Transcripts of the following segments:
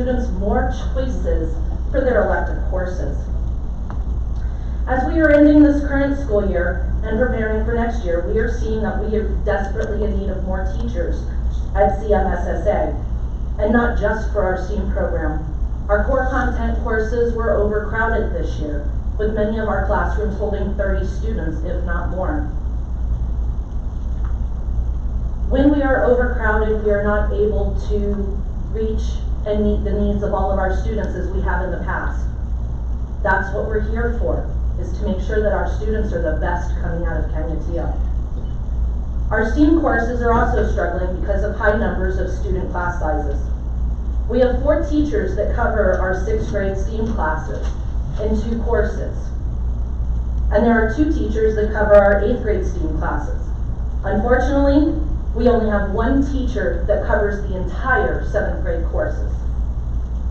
students more choices for their elective courses. As we are ending this current school year and preparing for next year, we are seeing that we are desperately in need of more teachers at CMSSA, and not just for our STEAM program. Our core content courses were overcrowded this year, with many of our classrooms holding 30 students, if not more. When we are overcrowded, we are not able to reach and meet the needs of all of our students as we have in the past. That's what we're here for, is to make sure that our students are the best coming out of Kenyatia. Our STEAM courses are also struggling because of high numbers of student class sizes. We have 4 teachers that cover our 6th grade STEAM classes in 2 courses. And there are 2 teachers that cover our 8th grade STEAM classes. Unfortunately, we only have 1 teacher that covers the entire 7th grade courses.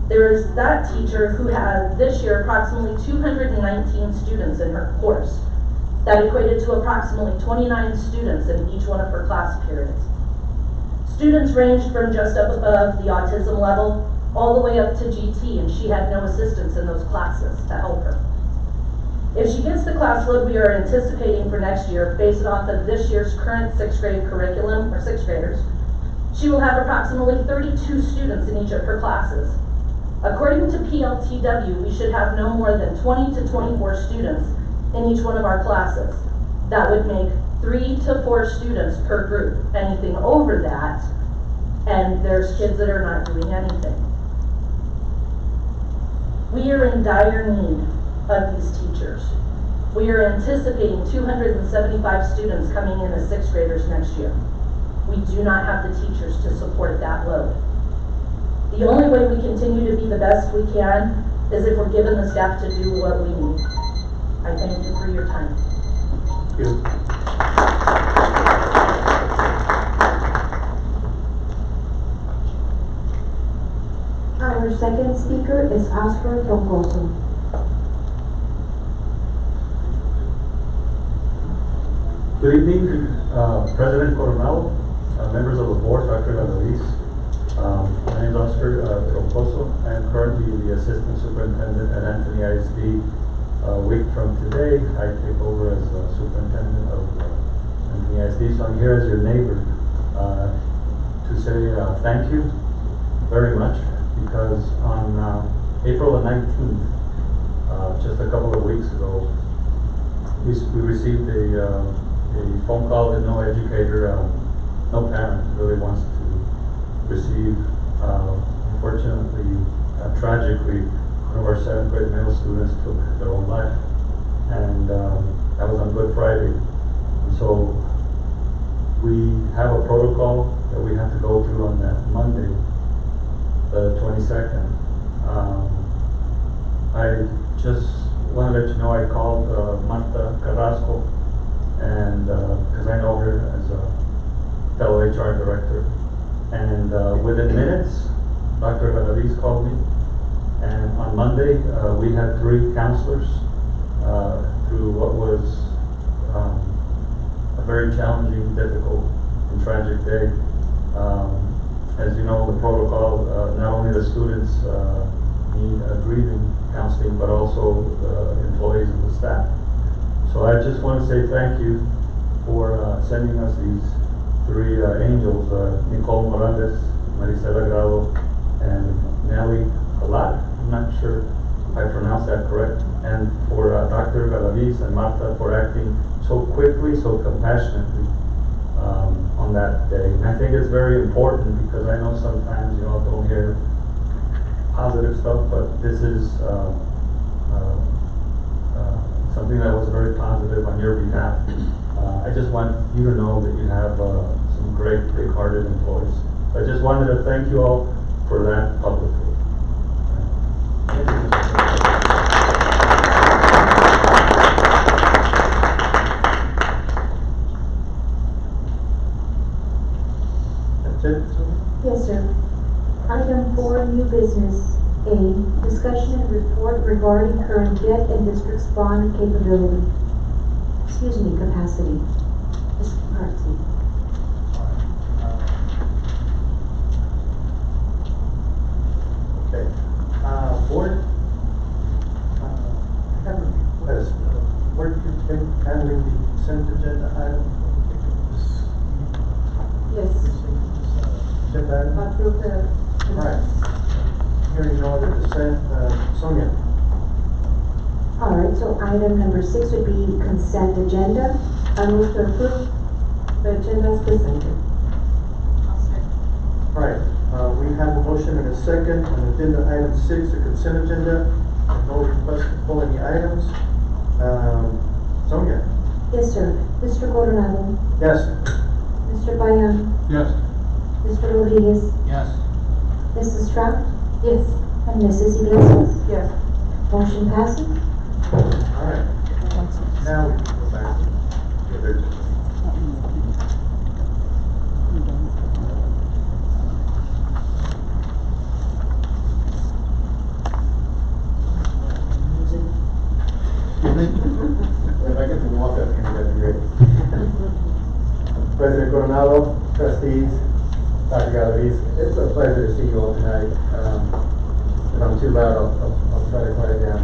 There is that teacher who has this year approximately 219 students in her course. That equated to approximately 29 students in each one of her class periods. Students ranged from just up above the autism level all the way up to GT, and she had no assistance in those classes to help her. If she gets the class load we are anticipating for next year, based off of this year's current 6th grade curriculum, or 6th graders, she will have approximately 32 students in each of her classes. According to pt.2, we should have no more than 20 to 24 students in each one of our classes. That would make 3 to 4 students per group. Anything over that, and there's kids that are not doing anything. We are in dire need of these teachers. We are anticipating 275 students coming in as 6th graders next year. We do not have the teachers to support that load. The only way we continue to be the best we can is if we're given the staff to do what we need. I thank you for your time. Thank you. Our second speaker is Oscar Troncoso. Good evening, President Coronel, members of the board, Dr. Galaviz. My name is Oscar Troncoso. I am currently the Assistant Superintendent at Anthony ISD. A week from today, I take over as Superintendent of Anthony ISD, so I'm here as your neighbor to say thank you very much, because on April the 19th, just a couple of weeks ago, we received a phone call that no educator, no parent really wants to receive. Unfortunately, tragically, one of our 7th grade middle students took their own life, and that was on Good Friday. And so we have a protocol that we have to go through on that Monday, the 22nd. I just want to let you know I called Marta Carrasco, and because I know her as a fellow HR director, and within minutes, Dr. Galaviz called me. And on Monday, we had 3 counselors through what was a very challenging, difficult, and tragic day. As you know, the protocol, not only the students need grieving counseling, but also the employees and the staff. So I just want to say thank you for sending us these 3 angels, Nicole Morales, Maricela Grado, and Nelly Alat. I'm not sure if I pronounced that correct. And for Dr. Galaviz and Marta for acting so quickly, so compassionately on that day. And I think it's very important, because I know sometimes you all don't hear positive stuff, but this is something that was very positive on your behalf. I just want you to know that you have some great, big-hearted employees. I just wanted to thank you all for that publicly. That's it? Yes, sir. Item 4, new business. A, discussion and report regarding current debt and district's bond capability. Capacity. Ms. McCarthy. Okay. consent agenda item? Yes. Agenda item? Approve the. Right. Hearing no other dissent, Sonia? All right, so item number 6 would be consent agenda. I move to approve the agenda as presented. Right, we have a motion and a second on agenda item 6, the consent agenda. No request to pull any items. Sonia? Yes, sir. Mr. Coronado, Yes. Mr. Bayan, Yes. Mr. Rodriguez, Yes. Mrs. Strauss? Yes. And Mrs. Iglesias? Yes. Motion passes. All right. Now we can go back to the other. If I get to walk up here, that'd be great. President Coronado, trustees, Dr. Galaviz, it's a pleasure to see you all tonight. If I'm too loud, I'll try to quiet it down.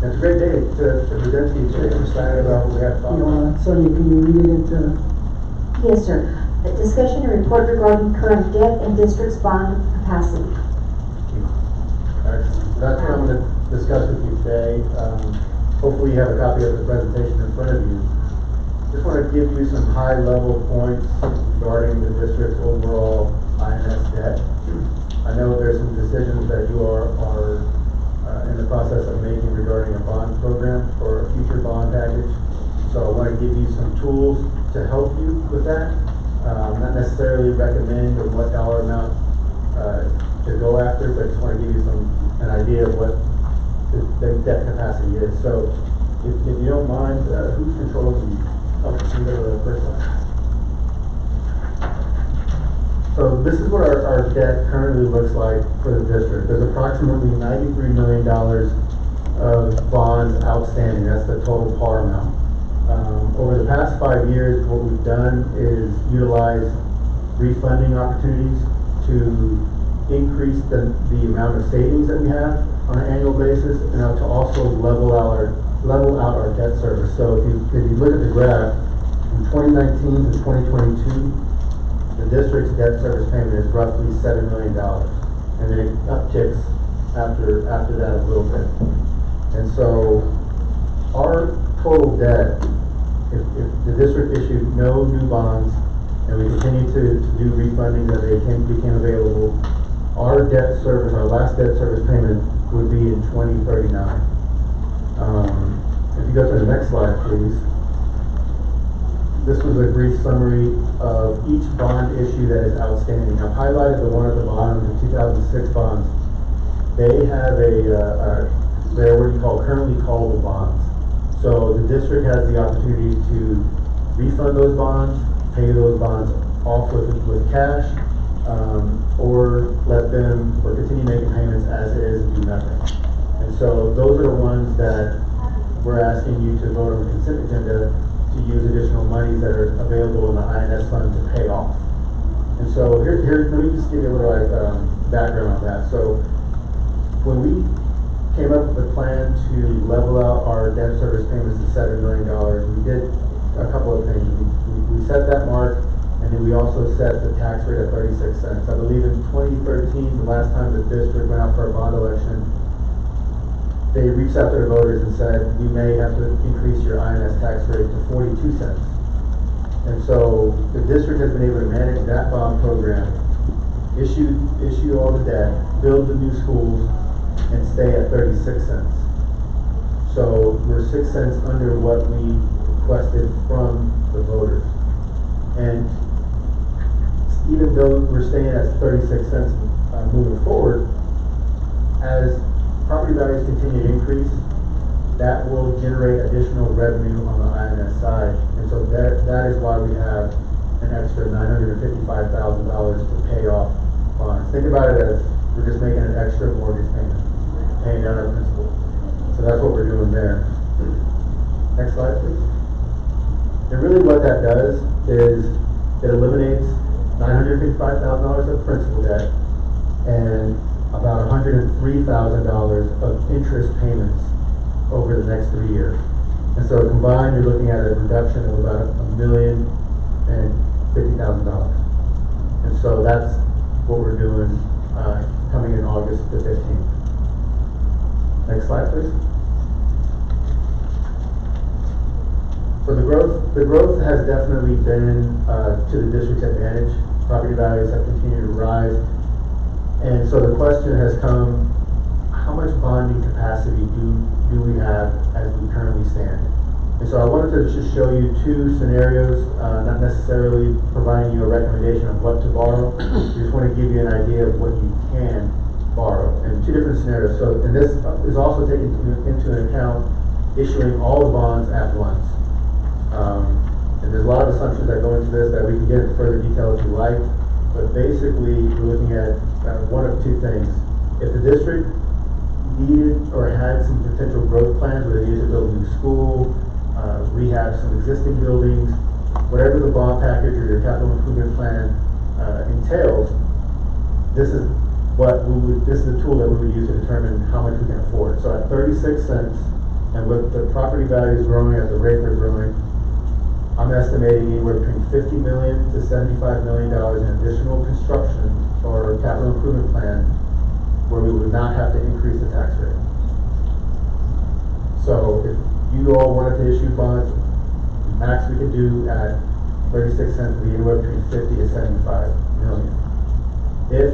It's a great day to present to you today. I'm excited about what we have to talk about. Sonia, can you read it into? Yes, sir. A discussion and report regarding current debt and district's bond capacity. Alright, so that's what I'm going to discuss with you today. Hopefully you have a copy of the presentation in front of you. Just want to give you some high-level points regarding the district's overall INS debt. I know there's some decisions that you are in the process of making regarding a bond program or a future bond package. So I want to give you some tools to help you with that. Not necessarily recommend or what dollar amount to go after, but just want to give you an idea of what the debt capacity is. So if you don't mind, who's controlling the, oh, can you go to the first slide? So this is what our debt currently looks like for the district. There's approximately $93 million of bonds outstanding. That's the total par amount. Over the past 5 years, what we've done is utilize refunding opportunities to increase the amount of savings that we have on an annual basis, and to also level out our debt service. So if you look at the graph, from 2019 to 2022, the district's debt service payment is roughly $7 million, and then it upticks after that a little bit. And so our total debt, if the district issued no new bonds and we continue to do refunding as they became available, our debt service, our last debt service payment would be in 2039. If you go to the next slide, please. This was a brief summary of each bond issue that is outstanding. I've highlighted the one at the bottom, the 2006 bonds. They have they're what you call currently callable bonds. So the district has the opportunity to refund those bonds, pay those bonds off with cash, or continue making payments as is and do nothing. And so those are the ones that we're asking you to vote on the consent agenda to use additional monies that are available in the INS fund to pay off. And so here let me just give you a little background on that. So when we came up with a plan to level out our debt service payments to $7 million, we did a couple of things. We set that mark, and then we also set the tax rate at 36 cents. I believe in 2013, the last time the district went out for a bond election, they reached out to their voters and said, we may have to increase your INS tax rate to 42 cents. And so the district has been able to manage that bond program, issue all the debt, build the new schools, and stay at 36 cents. So we're 6 cents under what we requested from the voters. And even though we're staying at 36 cents moving forward, as property values continue to increase, that will generate additional revenue on the INS side. And so that is why we have an extra $955,000 to pay off bonds. Think about it as we're just making an extra mortgage payment, paying down our principal. So that's what we're doing there. Next slide, please. And really what that does is it eliminates $955,000 of principal debt and about $103,000 of interest payments over the next 3 years. And so combined, you're looking at a reduction of about $1,050,000. And so that's what we're doing, coming in August the 15th. Next slide, please. So the growth has definitely been to the district's advantage. Property values have continued to rise. And so the question has come, how much bonding capacity do we have as we currently stand? And so I wanted to just show you two scenarios, not necessarily providing you a recommendation of what to borrow. I just want to give you an idea of what you can borrow, and two different scenarios. So, and this is also taking into account issuing all the bonds at once. And there's a lot of assumptions that go into this that we can get into further detail if you like. But basically, we're looking at one of two things. If the district needed or had some potential growth plans where they needed to build a new school, rehab some existing buildings, whatever the bond package or your capital improvement plan entails, this is the tool that we would use to determine how much we can afford. So at 36 cents, and with the property values growing at the rate they're growing, I'm estimating anywhere between $50 million to $75 million in additional construction or capital improvement plan where we would not have to increase the tax rate. So if you all wanted to issue bonds, the max we could do at 36 cents would be anywhere between 50 to 75 million. If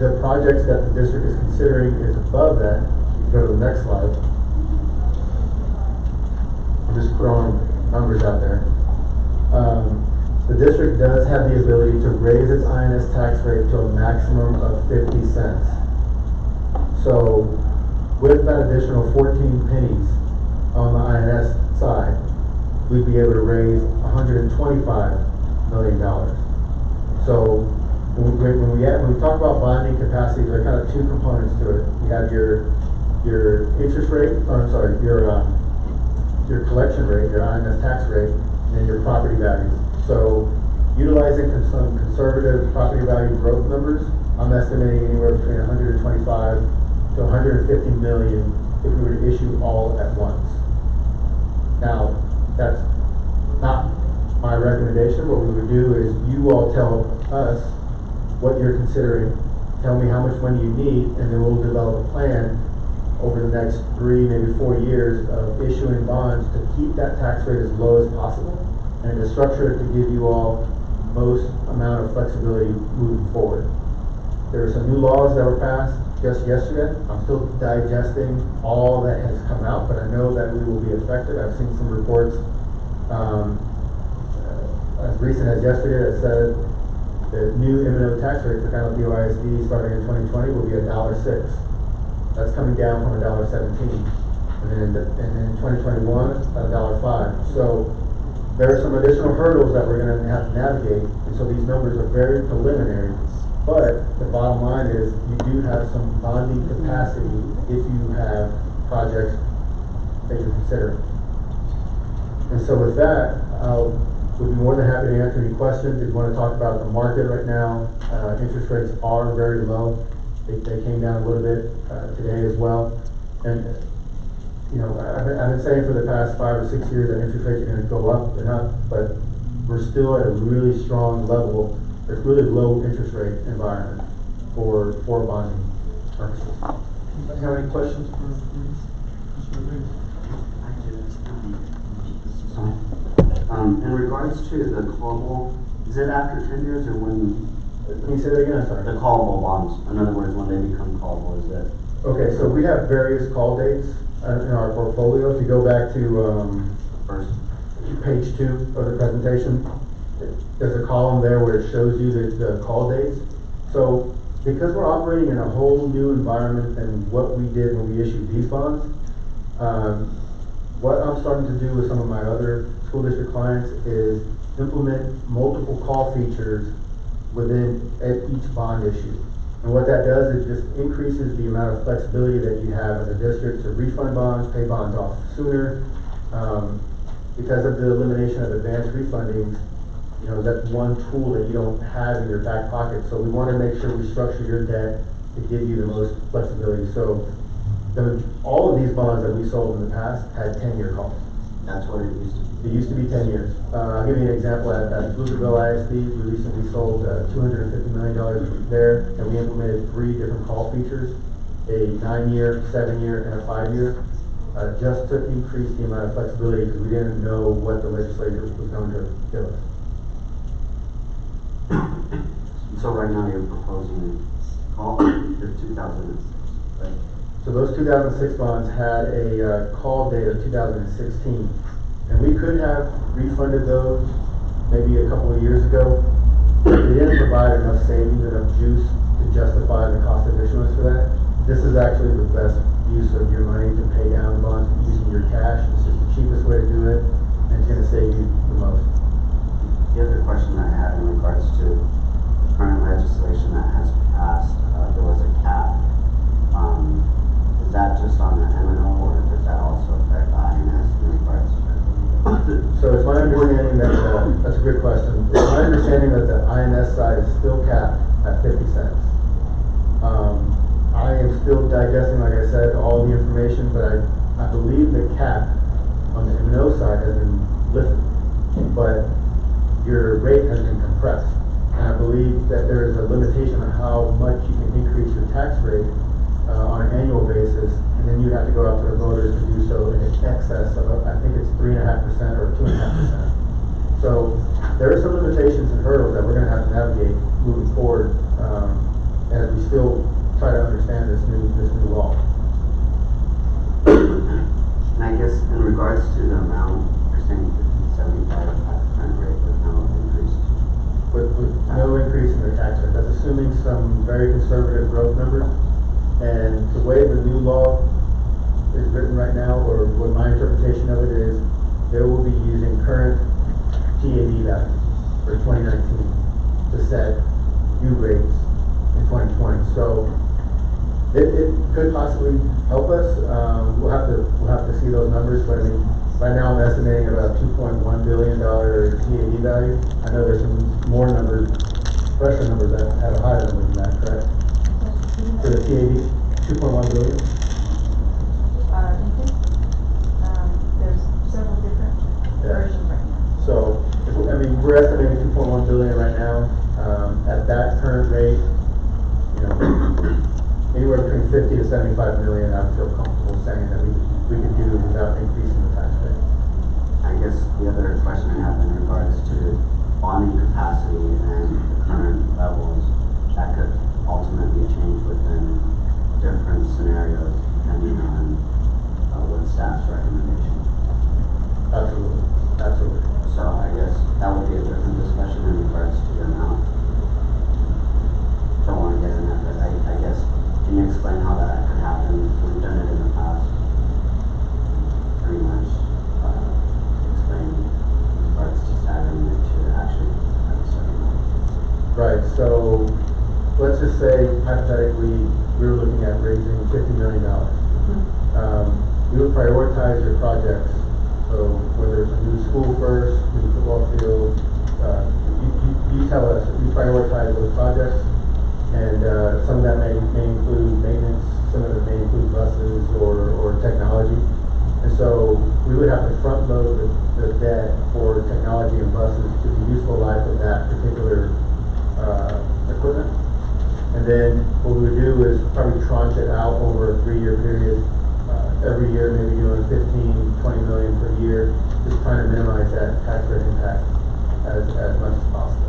the projects that the district is considering is above that, you go to the next slide. I'm just throwing numbers out there. The district does have the ability to raise its INS tax rate to a maximum of 50 cents. So with that additional 14 pennies on the INS side, we'd be able to raise $125 million. So when we talk about bonding capacity, there are kind of two components to it. You have your interest rate, or I'm sorry, your collection rate, your INS tax rate, and then your property values. So utilizing some conservative property value growth numbers, I'm estimating anywhere between 125 to 150 million if we were to issue all at once. Now, that's not my recommendation. What we would do is you all tell us what you're considering, tell me how much money you need, and then we'll develop a plan over the next 3, maybe 4 years of issuing bonds to keep that tax rate as low as possible and to structure it to give you all most amount of flexibility moving forward. There are some new laws that were passed just yesterday. I'm still digesting all that has come out, but I know that we will be affected. I've seen some reports as recent as yesterday that said the new M&O tax rate for County CISD starting in 2020 will be $1.06. That's coming down from $1.17. And then in 2021, $1.05. So there are some additional hurdles that we're going to have to navigate. And so these numbers are very preliminary. But the bottom line is you do have some bonding capacity if you have projects that you're considering. And so with that, we'd be more than happy to answer any questions. If you want to talk about the market right now, interest rates are very low. They came down a little bit today as well. And you know, I've been saying for the past 5 or 6 years that interest rates are going to go up and up, but we're still at a really strong level. There's really low interest rate environment for bonding purposes. Anybody have any questions for Mr. Rodriguez? In regards to the callable, is it after 10 years or when? Can you say that again? I'm sorry. The callable bonds, in other words, when they become callable, is that? Okay, so we have various call dates in our portfolio. If you go back to First. page 2 of the presentation, there's a column there where it shows you the call dates. So because we're operating in a whole new environment than what we did when we issued these bonds, what I'm starting to do with some of my other school district clients is implement multiple call features within each bond issue. And what that does is just increases the amount of flexibility that you have as a district to refund bonds, pay bonds off sooner. Because of the elimination of advanced refundings, you know, that's one tool that you don't have in your back pocket. So we want to make sure we structure your debt to give you the most flexibility. So all of these bonds that we sold in the past had 10-year calls. That's what it used to be. It used to be 10 years. I'll give you an example. At Pflugerville ISD, we recently sold $250 million there, and we implemented 3 different call features, a 9-year, 7-year, and a 5-year, just to increase the amount of flexibility because we didn't know what the legislature was going to give us. So right now you're proposing call the 2006, right? So those 2006 bonds had a call date of 2016. And we could have refunded those maybe a couple of years ago. But they didn't provide enough savings, enough juice to justify the cost of issuance for that. This is actually the best use of your money to pay down the bonds using your cash. It's just the cheapest way to do it, and it's gonna save you the most. The other question I had in regards to current legislation that has passed, there was a cap. Is that just on the M&O, or does that also affect the INS in regards to? So it's my understanding that, that's a good question. It's my understanding that the INS side is still capped at 50 cents. I am still digesting, like I said, all the information, but I believe the cap on the M&O side has been lifted, but your rate has been compressed. And I believe that there is a limitation on how much you can increase your tax rate on an annual basis, and then you'd have to go out to the voters to do so in excess of, I think it's 3.5% or 2.5%. So there are some limitations and hurdles that we're going to have to navigate moving forward as we still try to understand this new law. And I guess in regards to the amount, you're saying 50, 75 at the current rate with no increase? With no increase in the tax rate. That's assuming some very conservative growth numbers. And the way the new law is written right now, or what my interpretation of it is, they will be using current TAD values for 2019 to set new rates in 2020. So it could possibly help us. We'll have to see those numbers, but I mean, right now I'm estimating about $2.1 billion TAD value. I know there's some more numbers, fresher numbers that have a higher number than that, correct? For the TAD, 2.1 billion? There's several different versions right now. So, I mean, we're estimating 2.1 billion right now. At that current rate, you know, anywhere between 50 to 75 million, I feel comfortable saying that we could do without increasing the tax rate. I guess the other question I have in regards to bonding capacity and the current levels, that could ultimately change within different scenarios depending on what staff's recommendation. Absolutely, absolutely. So I guess that would be a different discussion in regards to the amount. Don't want to get in that, but I guess, can you explain how that could happen? We've done it in the past. Pretty much explain in regards to staggering it to actually have a certain amount. Right, so let's just say hypothetically we were looking at raising $50 million. We would prioritize your projects. So whether it's a new school first, new football field, you tell us, we prioritize those projects, and some of that may include maintenance, some of it may include buses or technology. And so we would have to front load the debt for technology and buses to the useful life of that particular equipment. And then what we would do is probably tranche it out over a 3-year period. Every year, maybe doing 15, 20 million per year, just trying to minimize that tax rate impact as much as possible.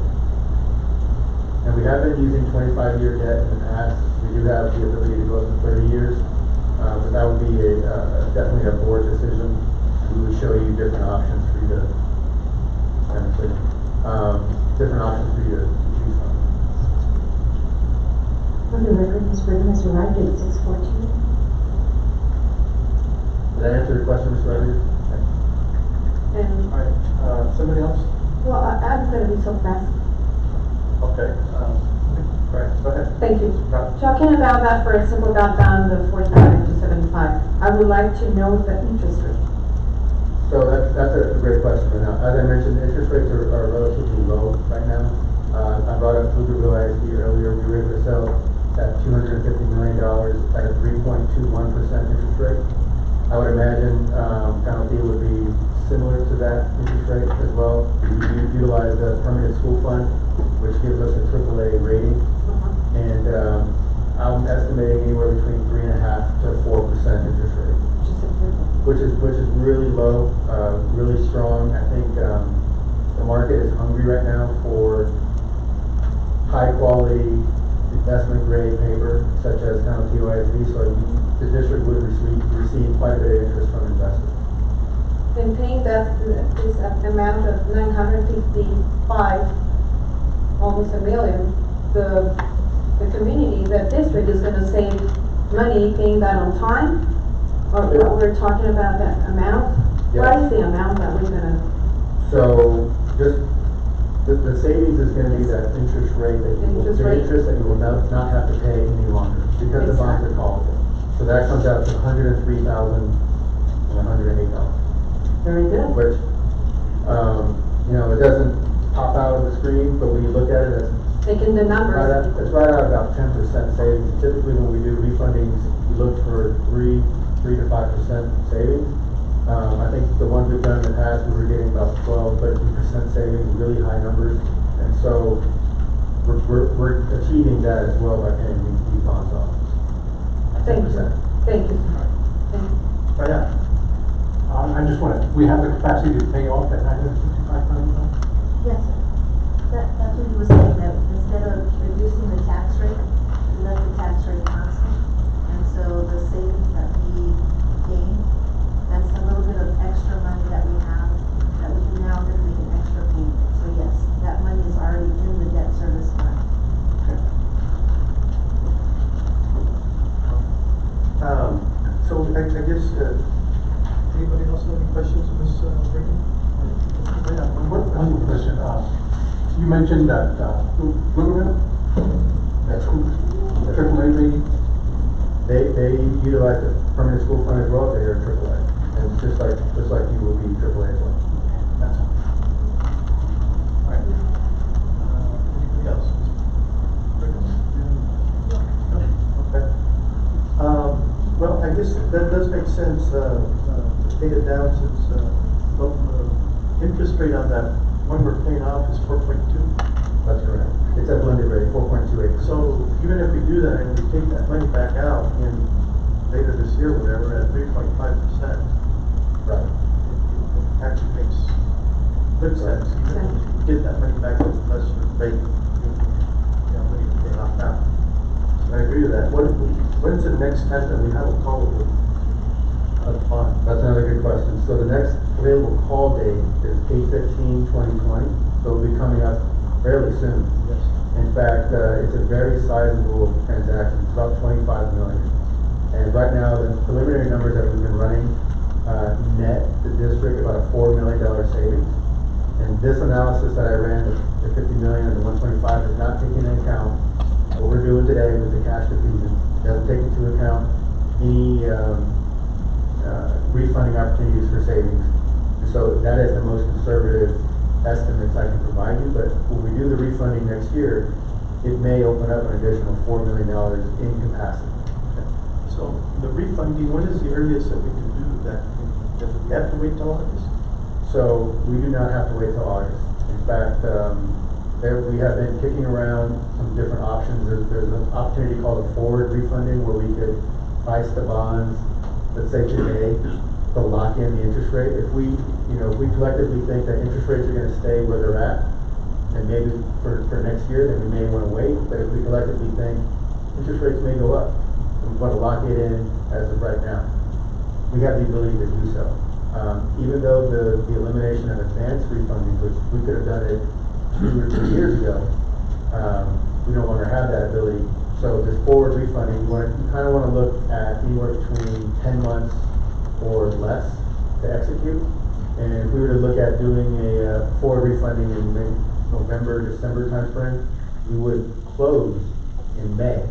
And we have been using 25-year debt in the past. We do have the ability to go up to 30 years, but that would be definitely a board decision. We would show you different options for you to, different options for you to choose from. On the record, Ms. Brigham has arrived at 6:14. Did I answer your question, Mr. Rodriguez? And, Alright, somebody else? well, I'm gonna be so fast. Okay, right, go ahead. Thank you. Right. Talking about that, for example, down the 45 to 75, I would like to know the interest rate. So that's a great question right now. As I mentioned, interest rates are relatively low right now. I brought up Pflugerville ISD earlier. We were able to sell at $250 million at a 3.21% interest rate. I would imagine penalty would be similar to that interest rate as well. We utilize the permanent school fund, which gives us a AAA rating. And, I'm estimating anywhere between 3.5% to 4% interest rate. Which is really low, really strong. I think, the market is hungry right now for high quality investment grade paper, such as CISD, so the district would receive quite a bit of interest from investors. In paying that, this amount of 955, almost $1 million, the community, the district is gonna save money paying that on time? Or Yeah. we're talking about that amount? Yeah. What is the amount that we're gonna, So, just, the savings is gonna be that interest rate that you will, Interest the rate. interest that you will not have to pay any longer, because the bonds are callable. So that comes out to $103,108. very good. Which, it doesn't pop out of the screen, but when you look at it, Taking the numbers. it's right out about 10% savings. Typically, when we do refundings, we look for 3 to 5% savings. I think the ones we've done in the past, we were getting about 12-13% savings, really high numbers. And so, we're achieving that as well by paying these bonds off. Thank you. 10%. Thank you. Right now, I just want to, we have the capacity to pay off that $955,000? Yes, sir. That's what he was saying, that instead of reducing the tax rate, we left the tax rate constant. And so the savings that we gain, that's a little bit of extra money that we have, that we can now then make an extra payment. So yes, that money is already in the debt service fund. So I guess, anybody else have any questions, Ms. Brigham? Yeah, one question. You mentioned that, Bloomington, that's who, AAA rating? They utilize the permanent school fund as well, they are AAA. And just like you will be AAA as well. That's all. All right. Anybody else? Okay. Well, I guess that does make sense, to pay it down since, the interest rate on that one we're paying off is 4.2. That's correct. It's a blended rate, 4.28%. So even if we do that and we take that money back out in later this year, whatever, at 3.5%, Right. it actually makes good sense. Even if we get that money back with lesser rate, money to pay off now. I agree with that. When's the next time that we have a call with bond? That's another good question. So the next available call date is 8/15/2020, so it'll be coming up fairly soon. Yes. In fact, it's a very sizable transaction. It's about 25 million. And right now, the preliminary numbers that we've been running, net the district about a $4 million savings. And this analysis that I ran, the 50 million and the 125, is not taking into account what we're doing today with the cash diffusion. It doesn't take into account any, refunding opportunities for savings. And so that is the most conservative estimates I can provide you, but when we do the refunding next year, it may open up an additional $4 million in capacity. So the refunding, when is the earliest that we can do that? Does we have to wait till August? So we do not have to wait till August. In fact, we have been kicking around some different options. There's an opportunity called a forward refunding where we could price the bonds, let's say today, to lock in the interest rate. If we collectively think that interest rates are gonna stay where they're at, and maybe for next year, then we may wanna wait, but if we collectively think interest rates may go up, and we wanna lock it in as of right now, we have the ability to do so. Even though the elimination of advance refunding, which we could have done it 2 or 3 years ago, we no longer have that ability. So this forward refunding, you kind of want to look at anywhere between 10 months or less to execute. And if we were to look at doing a forward refunding in November, December timeframe, we would close in May.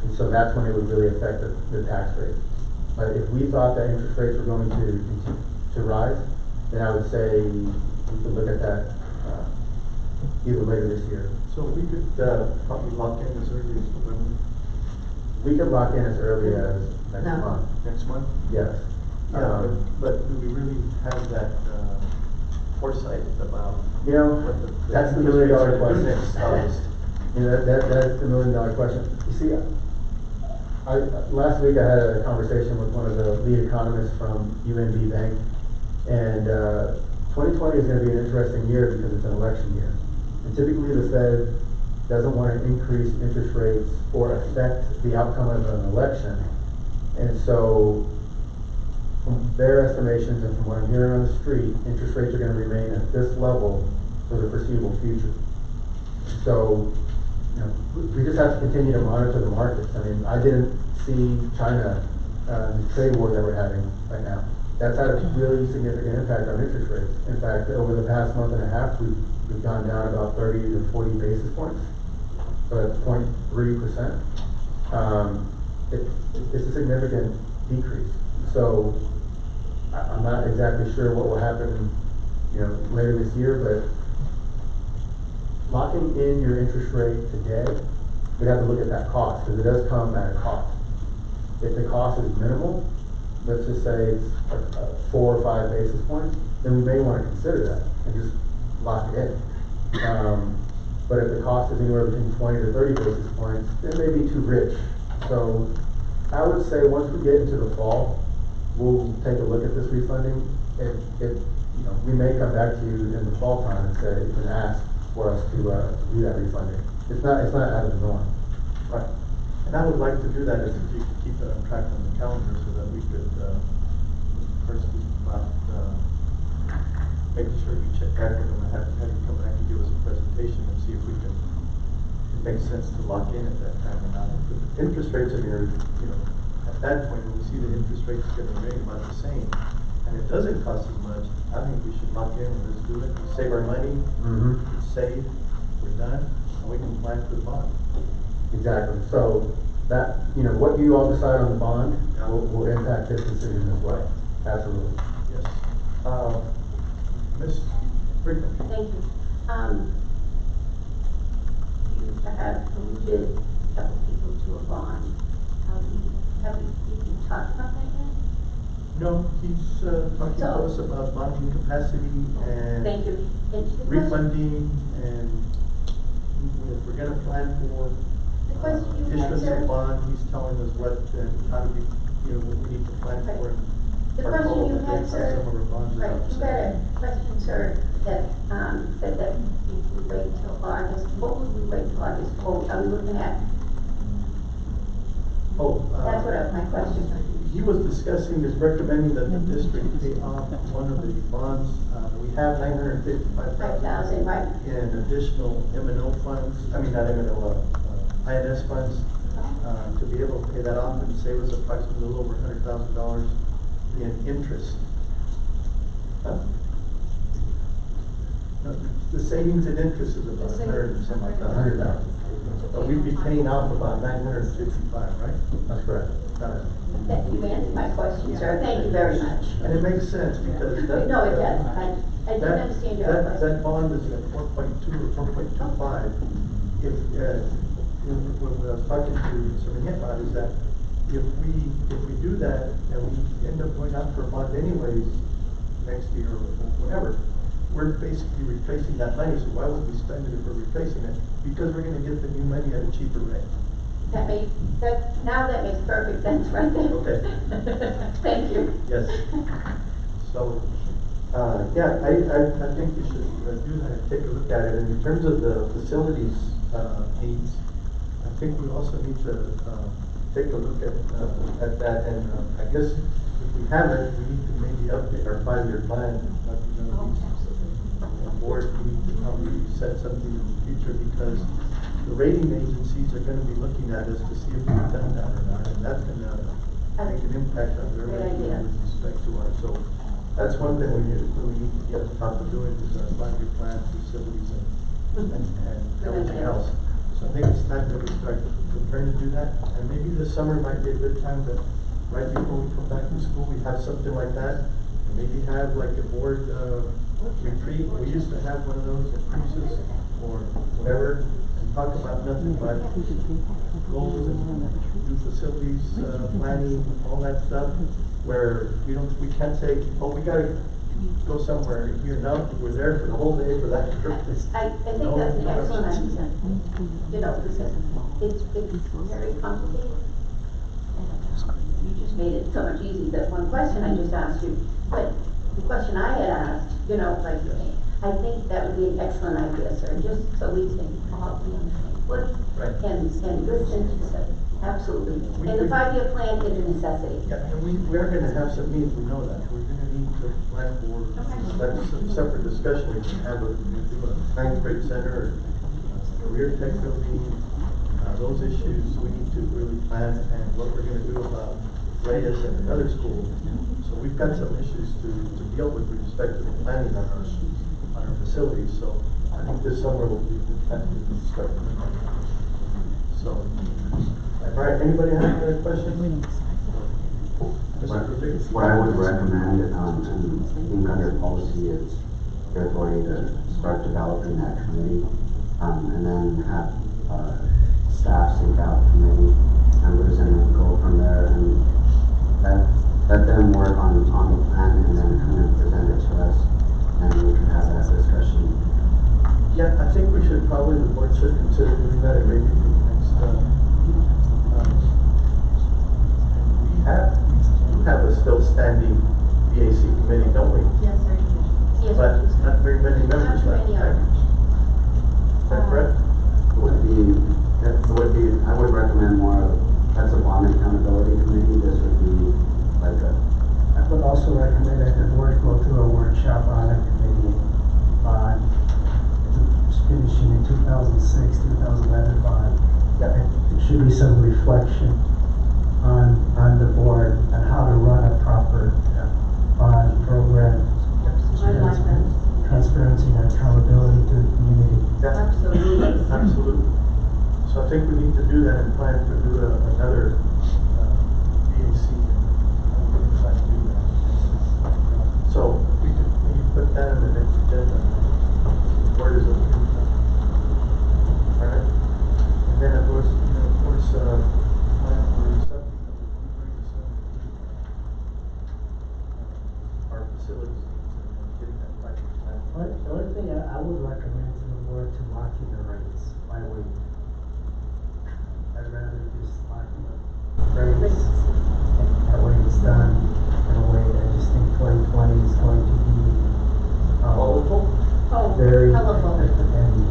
And so that's when it would really affect the tax rate. But if we thought that interest rates were going to rise, then I would say we could look at that either later this year. So we could probably lock in as early as November. We could lock in as early as next No. month. Next month? Yes. Yeah, but do we really have that, foresight about You know, what the? that's the interest rates $1 million are gonna do question. next August? You know, that's the $1 million question. You see, last week I had a conversation with one of the lead economists from UNB Bank, and 2020 is gonna be an interesting year because it's an election year. And typically the Fed doesn't want to increase interest rates or affect the outcome of an election. And so, from their estimations and from what I'm hearing on the street, interest rates are gonna remain at this level for the foreseeable future. So, you know, we just have to continue to monitor the markets. I mean, I didn't see China, the trade war that we're having right now. That's had a really significant impact on interest rates. In fact, over the past month and a half, we've gone down about 30 to 40 basis points. So that's 0.3%. It's a significant decrease. So I'm not exactly sure what will happen, you know, later this year, but locking in your interest rate today, we have to look at that cost, because it does come at a cost. If the cost is minimal, let's just say it's 4 or 5 basis points, then we may want to consider that and just lock it in. But if the cost is anywhere between 20 to 30 basis points, it may be too rich. So I would say once we get into the fall, we'll take a look at this refunding. If you know, we may come back to you in the fall time and say, and ask for us to do that refunding. It's not out of the norm. Right. And I would like to do that if you could keep it on track on the calendar so that we could, first speak about, making sure you check back with them and have you come back and give us a presentation and see if we can, it makes sense to lock in at that time or not. If the interest rates are gonna, you know, at that point, when we see the interest rates are gonna remain about the same, and it doesn't cost as much, I think we should lock in and let's do it, save our money, save, we're done, and we can plan for the bond. Exactly. So that, you know, what you all decide on the bond will impact this decision as well. Absolutely. Yes. Ms. Brickman? Thank you. You have alluded a couple people to a bond. Have you talked about that yet? No, he's talking to us about bonding capacity and Thank you. refunding, and we're gonna plan for The question you issuance answered. of bond. He's telling us what and how to be, you know, what we need to plan for. The Our question goal you is to had, take sir. some of our bonds Right, out, you so- had a question, sir, that, said that if we wait until August, what would we wait till August for? Are we looking at, Oh, that's what my question was. he was discussing, is recommending that the district pay off one of the bonds. We have $955,000 5,000, right? in additional M&O funds, I mean, not M&O, INS funds, to be able to pay that off and save us approximately a little over $100,000 in interest. Huh? No, the savings in interest is about 100 and some odd thousand. 100,000. But we'd be paying off about 955, right? That's correct. You answered my question, sir. Thank you very much. And it makes sense because that. No, it does. I didn't That, understand your that question. bond is at 4.2 or 4.25. If, when I was talking to Mr. Mineta about is that if we do that and we end up going out for a bond anyways next year or whatever, we're basically replacing that money, so why would we spend it if we're replacing it? Because we're gonna get the new money at a cheaper rate. Now that makes perfect sense right there. Okay. Thank you. Yes. So, yeah, I think we should do that and take a look at it. And in terms of the facilities, needs, I think we also need to, take a look at that. And, I guess if we haven't, we need to maybe update our 5-year plan. Board, we need to probably set something in the future because the rating agencies are gonna be looking at us to see if we've done that or not. And that's gonna make an impact on their Great rating idea. with respect to ours. So that's one thing we need to get on top of doing is our 5-year plan, facilities and everything else. So I think it's time that we start preparing to do that. And maybe this summer might be a good time to, right before we come back to school, we have something like that. And maybe have like a board, retreat. We used to have one of those at cruises or whatever, and talk about nothing but goals and new facilities, planning, all that stuff. where, we can't say, oh, we gotta go somewhere here, no, we're there for the whole day for that purpose. I think that's an excellent idea, you know, because it's very complicated. You just made it so much easy, that one question I just asked you, but the question I had asked, you know, like, I think that would be an excellent idea, sir, just so we can all be on the same foot Right. and listen to stuff, absolutely. And the 5-year plan is a necessity. Yeah, and we are gonna have some needs, we know that, we're gonna need to plan for, that's a separate discussion we can have, with do a ninth grade center, career tech building, those issues, we need to really plan, and what we're gonna do about Reyes and another school. So we've got some issues to deal with respect to the planning on our facilities, so I think this summer will be the time to start. So, all right, anybody have any other questions? What I would recommend, and I think under policy is the authority to start developing that committee, and then have, staff seek out committee members and then go from there, and let them work on the plan and then come and present it to us, and we can have that discussion. Yeah, I think we should probably, the board should consider doing that, and maybe for the next, we have a still standing BAC committee, don't we? Yes, sir. Yes, But not very many members left, right? Is that correct? I would recommend more of, that's a bond accountability committee, this would be like I would also recommend that the board go through a workshop on a committee bond, finishing in 2006, 2011 bond. It should be some reflection on the board on how to run a proper bond program. I like that. Transparency and accountability to the community. Yeah. Absolutely. Absolutely. So I think we need to do that and plan to do another BAC. And plan to do that. So we can put that on the next agenda. Where is it? All right. And then of course, plan for something that we bring this our facilities needs and getting that right plan. The only thing I would recommend to the board to lock in the rates by week. I'd rather just lock in the rates. That way it's done in a way that I just think 2020 is going to be Volatile? Oh, very, colorful. and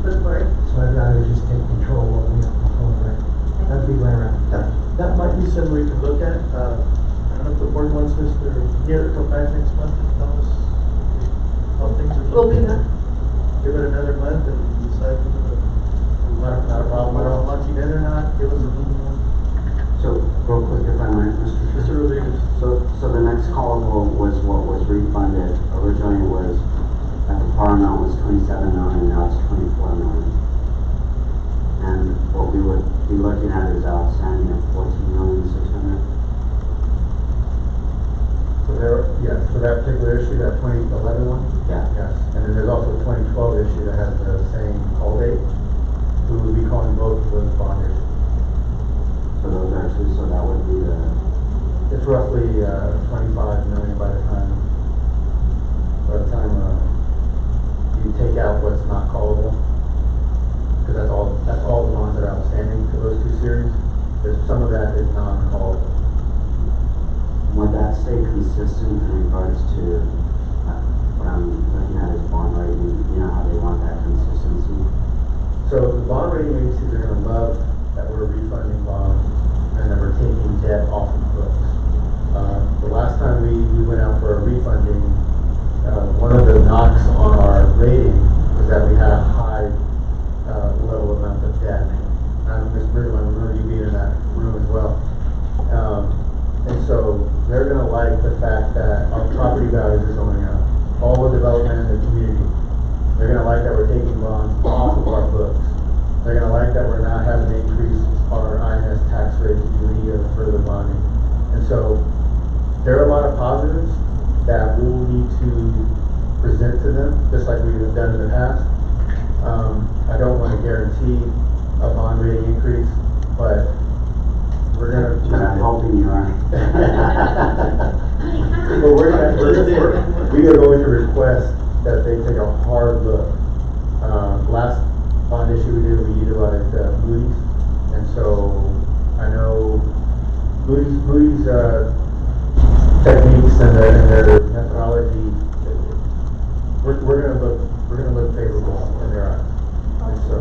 Good word. so I'd rather just take control of what we have control of. That'd be my recommendation. That might be something we can look at. I don't know if the board wants Mr. Here to come back next month and tell us how things are We'll be looking. back. Give it another month and decide whether Not a problem at all. launching it or not, give us a little more. So, real quick, if I might, Mr. Chair. Mr. Rodriguez. So the next callable was what was refunded. Originally was, at the par amount was 27 million, now it's 24 million. And what we would be looking at is outstanding of 14,600,000. So for that particular issue, that 2011 one? Yeah. Yes, and then there's also a 2012 issue that has the same call date. We would be calling both of those bond issues. So those are two, so that would be the, It's roughly 25 million by the time you take out what's not callable. Because that's all the bonds that are outstanding for those two series. There's some of that is non-callable. would that stay consistent in regards to, what I'm looking at is bond rating, you know how they want that consistency? So the bond rating agencies are gonna love that we're refunding bonds and that we're taking debt off the books. The last time we went out for a refunding, one of the knocks on our rating was that we had a high, level amount of debt. Ms. Brigham, I remember you being in that room as well. And so they're gonna like the fact that our property values are going up, all the development in the community. They're gonna like that we're taking bonds off of our books. They're gonna like that we're not having to increase our INS tax rate to do any of the further bonding. And so there are a lot of positives that we'll need to present to them, just like we have done in the past. I don't want to guarantee a bond rating increase, but we're gonna. But I'm hoping you are. We are going to request that they take a hard look. Last bond issue we did, we utilized Moody's, and so I know Moody's techniques and their methodology, we're gonna look favorable in their eyes. And so,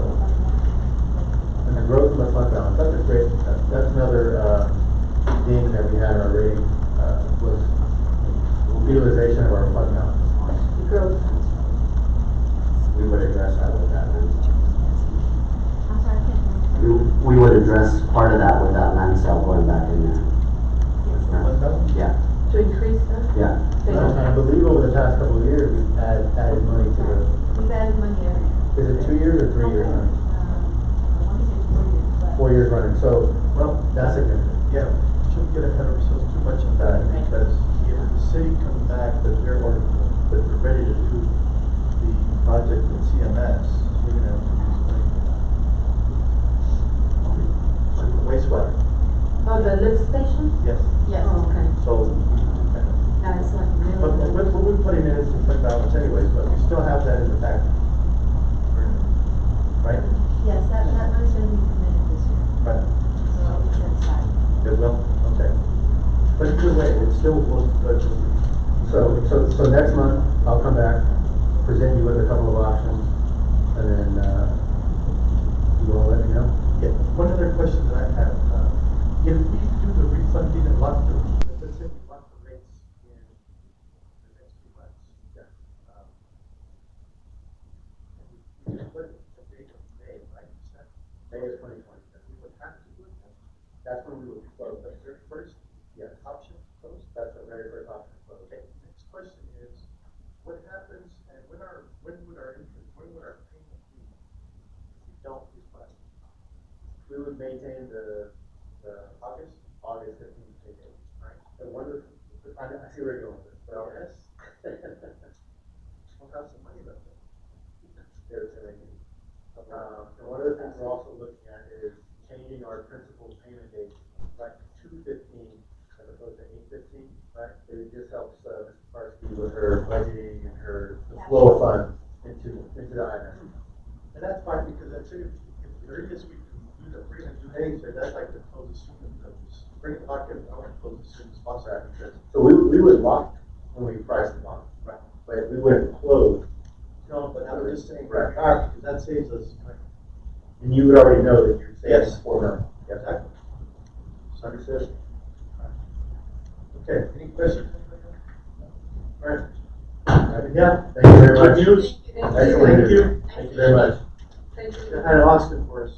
and the growth of the fund balance, that's a great, that's another thing that we had in our rating, was utilization of our fund balance. Growth. We would address that with that lens. I'm sorry, I can't hear you. We would address part of that with that land sale going back in there. Yeah, To increase that? yeah. And I believe over the past couple of years, we've added money to the, We've added money every year. is it 2 years or 3 years? I want to say 4 years, but. 4 years running, so Well, that's significant. yeah, we shouldn't get ahead of ourselves too much on that, because if the city comes back that they're ready to do the project in CMS, we're gonna have to use money for that. Wastewater, Oh, the lift station? yes, Yes. Oh, okay. so, That's like a but million. what we're putting in is the fund balance anyways, but we still have that in the back. Right? Yes, that money's gonna be committed this year, Right, so it's set aside. it will, okay. But either way, it still will, So next month, I'll come back, present you with a couple of options, and then, you all let me know. yeah, one other question that I have, if we do the refunding and lock the, let's say we lock the rates in the next 2 months. Yeah. We put the date of May, right? May is 2020. We would have to do it then. That's when we will close. The very first Yes, option closed. that's the very first option. Okay, next question is, what happens and when would our payment be if we don't refund? We would maintain the August? August 15th pay date. Right. And one of the, I see where you're going with this. Well, Yes. We'll have some money left. there's everything. And one of the things we're also looking at is changing our principal payment date back to 2/15 as opposed to 8/15. Right. It just helps Ms. Parsky with her budgeting and her the flow of funds into the IMS. And that's fine, because that's if the earliest we can do that, we're gonna do days, but that's like the close as soon as, bring it back and I want to close as soon as possible. Because, So we would lock when we price the bond, right. but we wouldn't close. No, but I was just saying, Right. because that saves us. And you would already know that you're saving Yes. $4 million. Yep. Exactly. Understood? Okay, any questions? All right. Yeah. Thank you very much. Good news. Excellent. Thank you. Thank you very much. Thank you. You had Austin for us.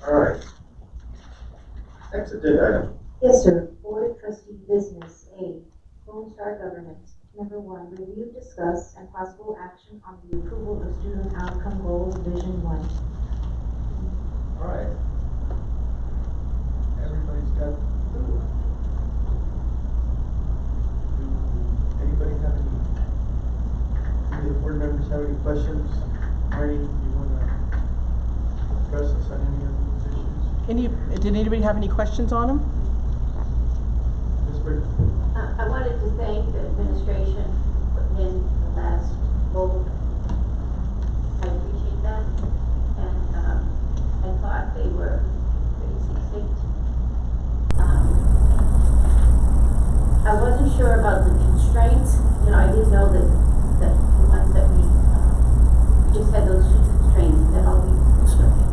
All right. Next agenda item. Yes, sir. Board of Trustee Business, A, Lone Star Government. Number 1, review, discuss, and possible action on the approval of Student Outcome Goals Vision 1. All right. Everybody's got. Do anybody have any of the board members have any questions? Marty, you want to address us on any of these issues? Did anybody have any questions on them? Ms. Britton? I wanted to thank the administration for putting in the last vote. I appreciate that. And, I thought they were pretty succinct. I wasn't sure about the constraints. You know, I didn't know that the ones that we just had those 2 constraints that all we expected.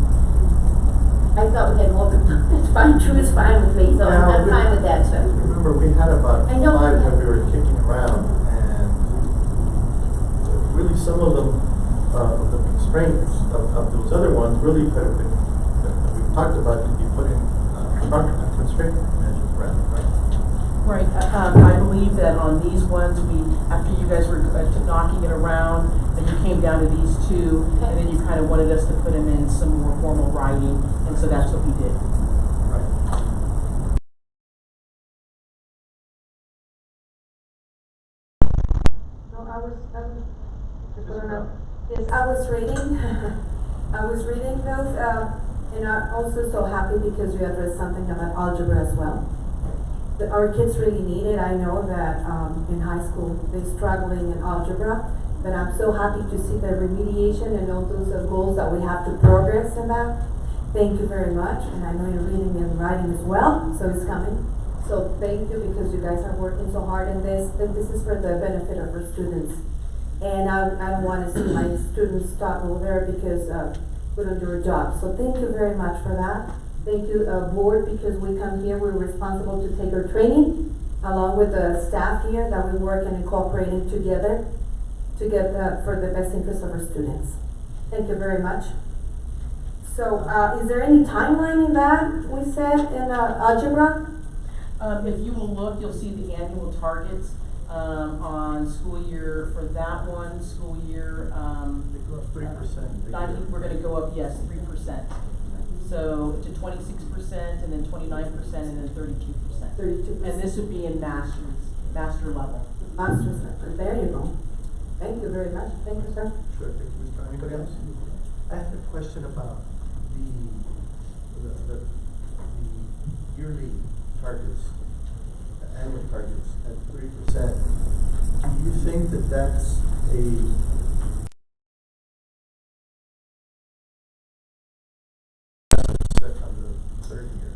I thought we had more, but it's fine, 2 is fine with me, so I'm fine with that, so. Remember, we had about I know. 5 that we were kicking around, and really some of them, the constraints of those other ones really could have been, that we talked about, could be put in, constraint measures, right? Right, I believe that on these ones, after you guys were knocking it around, then you came down to these 2, and then you kind of wanted us to put them in some more formal writing, and so that's what we did. No, yes, I was reading, I was reading those, And I'm also so happy because you addressed something about algebra as well. Our kids really need it. I know that in high school they're struggling in algebra, but I'm so happy to see the remediation and all those goals that we have to progress in that. Thank you very much, and I know you're reading and writing as well, so it's coming. So thank you because you guys are working so hard in this, and this is for the benefit of our students. And I don't want to see my students stop over there because we don't do our job. So thank you very much for that. Thank you, board, because we come here, we're responsible to take our training along with the staff here that we work and incorporating together to get for the best interest of our students. Thank you very much. So, is there any timeline in that we said in algebra? If you will look, you'll see the annual targets on school year, for that one school year. They go up 3%. I think we're gonna go up, yes, 3%. So to 26%, and then 29%, and then 32%. 32%. And this would be in master level. Master's level. There you go. Thank you very much. Thank you, sir. Sure, thank you, Mr. Anybody else? I have a question about the yearly targets, the annual targets at 3%. Do you think that that's on the third year?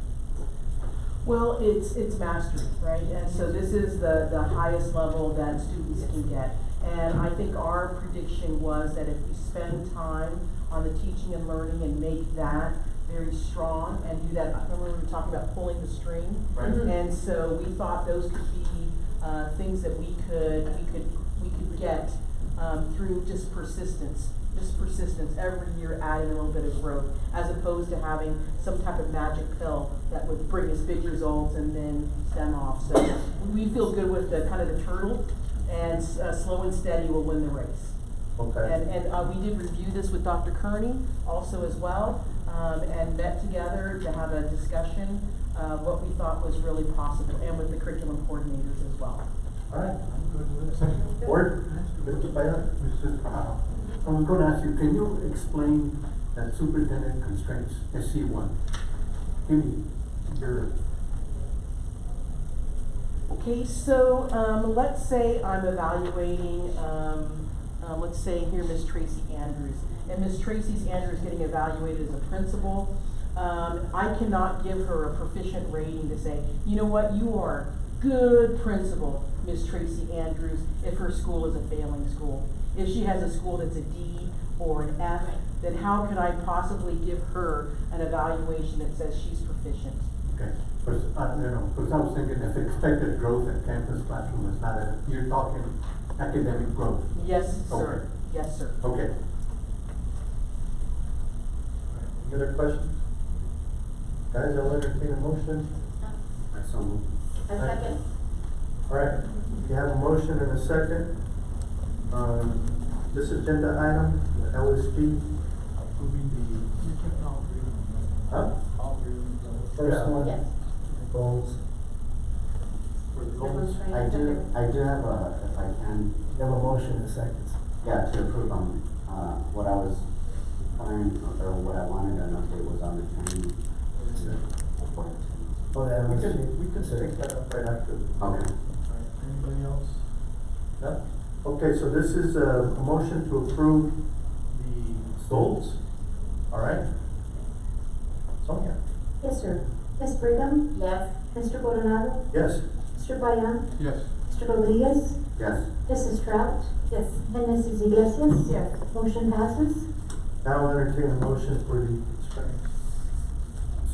Well, it's mastery, right? And so this is the highest level that students can get. And I think our prediction was that if we spend time on the teaching and learning and make that very strong and do that, remember we were talking about pulling the string? Right. And so we thought those could be things that we could get through just persistence every year, adding a little bit of growth, as opposed to having some type of magic pill that would bring us big results and then stem off. So we feel good with the kind of the turtle, and slow and steady will win the race. Okay. And we did review this with Dr. Kearney also as well, and met together to have a discussion of what we thought was really possible, and with the curriculum coordinators as well. All right, I'm good with it. Board, Mr. Bayan? I was going to ask you, can you explain that superintendent constraints, SC1? Give me your... Okay, so let's say I'm evaluating, let's say here Miss Tracy Andrews, and Miss Tracy Andrews getting evaluated as a principal. I cannot give her a proficient rating to say, you know what, you are good principal, Miss Tracy Andrews, if her school is a failing school. If she has a school that's a D or an F, then how could I possibly give her an evaluation that says she's proficient? Okay, because I was thinking if expected growth in campus classroom is not, you're talking academic growth. Yes, sir. Okay. Yes, sir. Okay. Any other questions? Guys, I'll entertain a motion. So moved. A second. All right, you have a motion and a second. This agenda item, the LSP. Approving the... Huh? First one, Yes. goals. For the goals. I do have a, if I can, You have a motion in seconds. yeah, to approve on, what I was planning, or what I wanted an update was on the training. Oh, that We was. can take that up right after. Okay. All right, anybody else? No? Okay, so this is a motion to approve the goals. All right. Sonia? Yes, sir. Ms. Brigham? Yes. Mr. Coronado? Yes. Mr. Bayan? Yes. Mr. Rodriguez? Yes. Mrs. Trout? Yes. And Mrs. Iglesias? Yes. Motion passes. Now I'll entertain a motion for the constraints.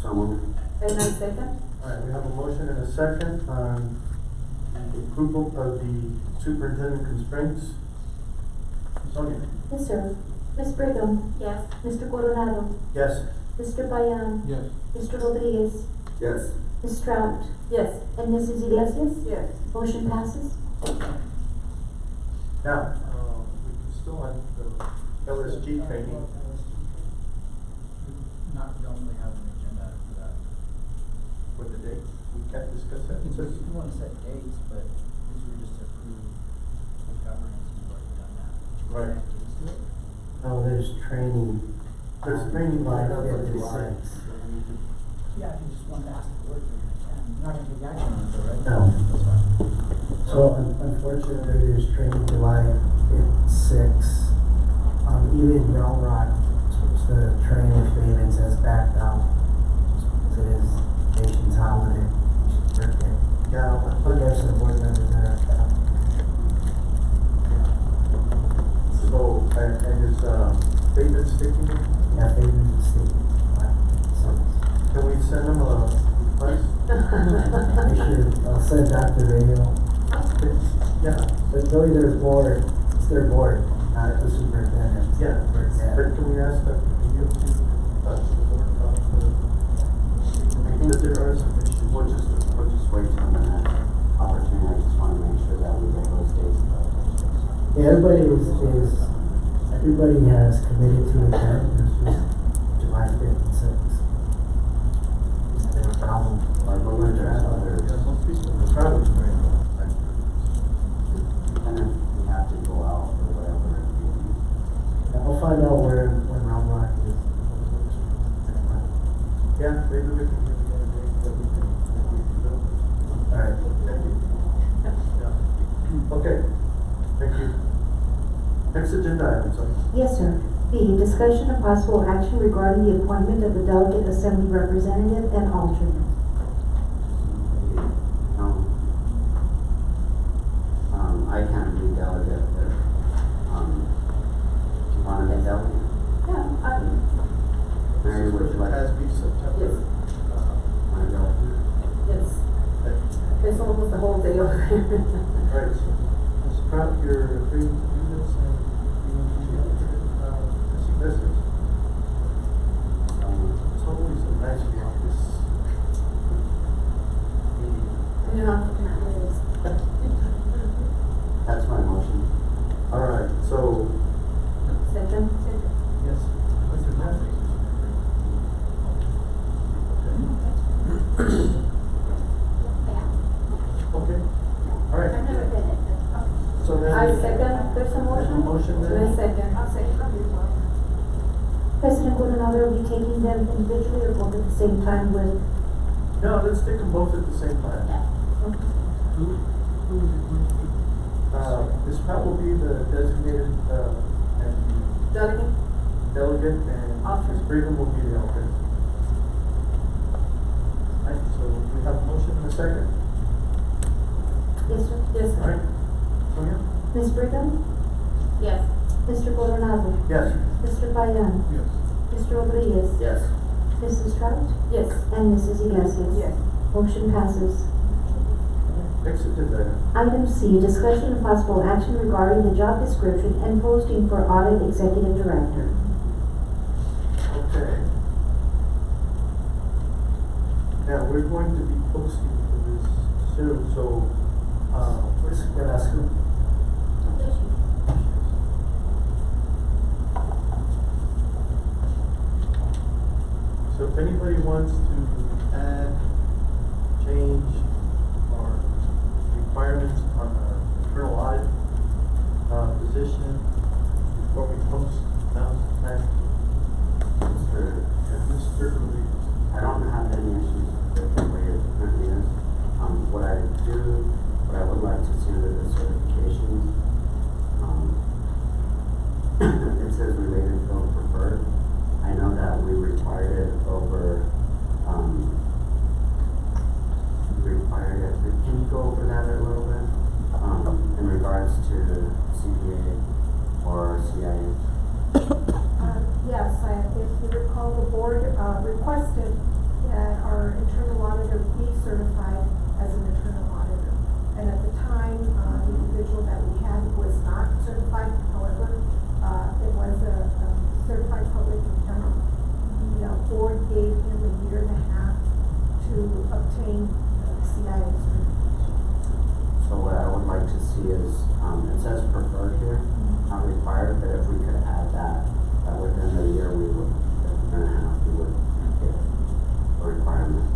So moved. And I second? All right, we have a motion and a second on the approval of the superintendent constraints. Sonia? Yes, sir. Ms. Brigham? Yes. Mr. Coronado? Yes. Mr. Bayan? Yes. Mr. Rodriguez? Yes. Ms. Trout? Yes. And Mrs. Iglesias? Yes. Motion passes. Now, we can still on the LSG training. Don't really have an agenda for that. For the date, we can't discuss that. You want to set dates, but these were just to approve the governance, we've already done that. Right. Oh, there's training There's training. July lined up for 5th to July. 6th. Yeah, I just wanted to ask the board, I'm not gonna take action on it, though, right? No. That's fine. So unfortunately, there's training July 6th. Even in Round Rock, the train with payments has backed out. It is nation's holiday, birthday. Yeah, We have some board members that are, so, and is, David sticking? yeah, they use the state. So, Can we send them a request? I should, I'll send Dr. Radio. Yeah, But really their board, it's their board, not the superintendent. yeah, but can we ask that, can you, the board, that there are some issues? We'll just wait till the next opportunity. I just wanna make sure that we get those dates. Yeah, everybody has committed to attend, it's just July 5th and 6th. Is there a problem? Or when there's other, Yeah, most people are traveling right now. and if we have to go out or whatever. I'll find out when Round Rock is. Yeah, maybe we can get a date that we can do. Alright. Thank you. Yeah. Okay, thank you. Next agenda item, sorry. Yes, sir. B, discussion of possible action regarding the appointment of the delegate assembly representative and alternate. I can't be delegate, but, do you wanna be delegate? Yeah, Mary, would you like? Has been September. Yes. Wanna go? yes. It's almost the whole day over there. Right, so, Ms. Pratt, you're agreeing to do this and you will be able to, see business. It's always a nice office meeting. Yeah. That's my motion. All right, so, Second? yes, Mr. Matthews. Okay, all right. So then. I second, there's a motion? Motion I then. second. President Coronado, are we taking them individually or both at the same time with? No, let's take them both at the same time. Ms. Pratt will be the designated, and Delegate? delegate, and Ms. Brigham will be the alternate. Right, so we have a motion and a second. Yes, sir. Yes, All right, Sonia? Ms. Brigham? Yes. Mr. Coronado? Yes. Mr. Payan? Yes. Mr. Rodriguez? Yes. Mrs. Trout? Yes. And Mrs. Iglesias? Yes. Motion passes. Next agenda item. Item C, discussion of possible action regarding the job description and posting for audit executive director. Okay. Now, we're going to be posting for this soon, so, Where's Velasco? so if anybody wants to add, change, or requirements on our internal audit, position, before we post, now's the time. Mr. Rodriguez. I don't have any issues with the way it currently is. What I would like to see under the certifications, it says related field preferred. I know that we required it over, can you go over that a little bit? In regards to CPA or CIA? Yes, if you recall, the board requested that our internal auditor be certified as an internal auditor. And at the time, the individual that we had was not certified. However, it was a certified public accountant. The board gave him a year and a half to obtain CIA certification. So what I would like to see is, it says preferred here, not required, but if we could add that within the year we would, year and a half, we would get a requirement.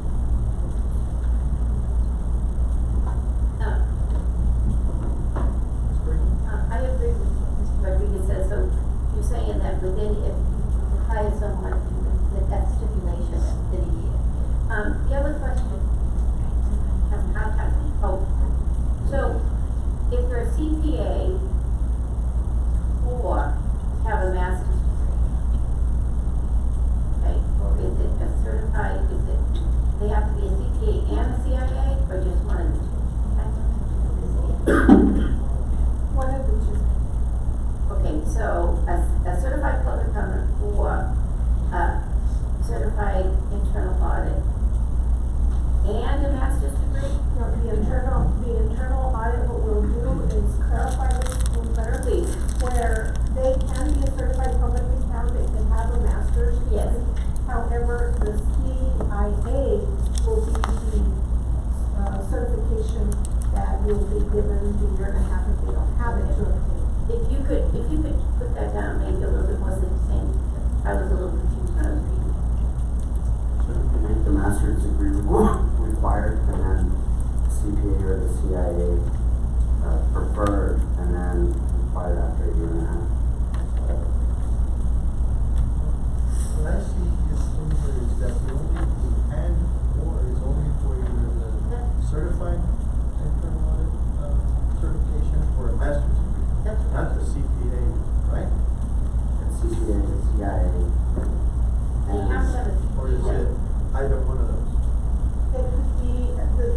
I agree with what Mr. Rodriguez says, so you're saying that within, if the highest given the year and a half if they don't have it to obtain. If you could put that down maybe a little bit more succinct, I was a little confused when I was reading. So we can make the master's degree required, and then CPA or the CIA preferred, and then required after a year and a half. What I see is in here is that the or is only for either the certified internal audit certification or a master's degree, That's not the CPA, right? It's CPA, the CIA, You have to have a Or is it either one of those? It could be,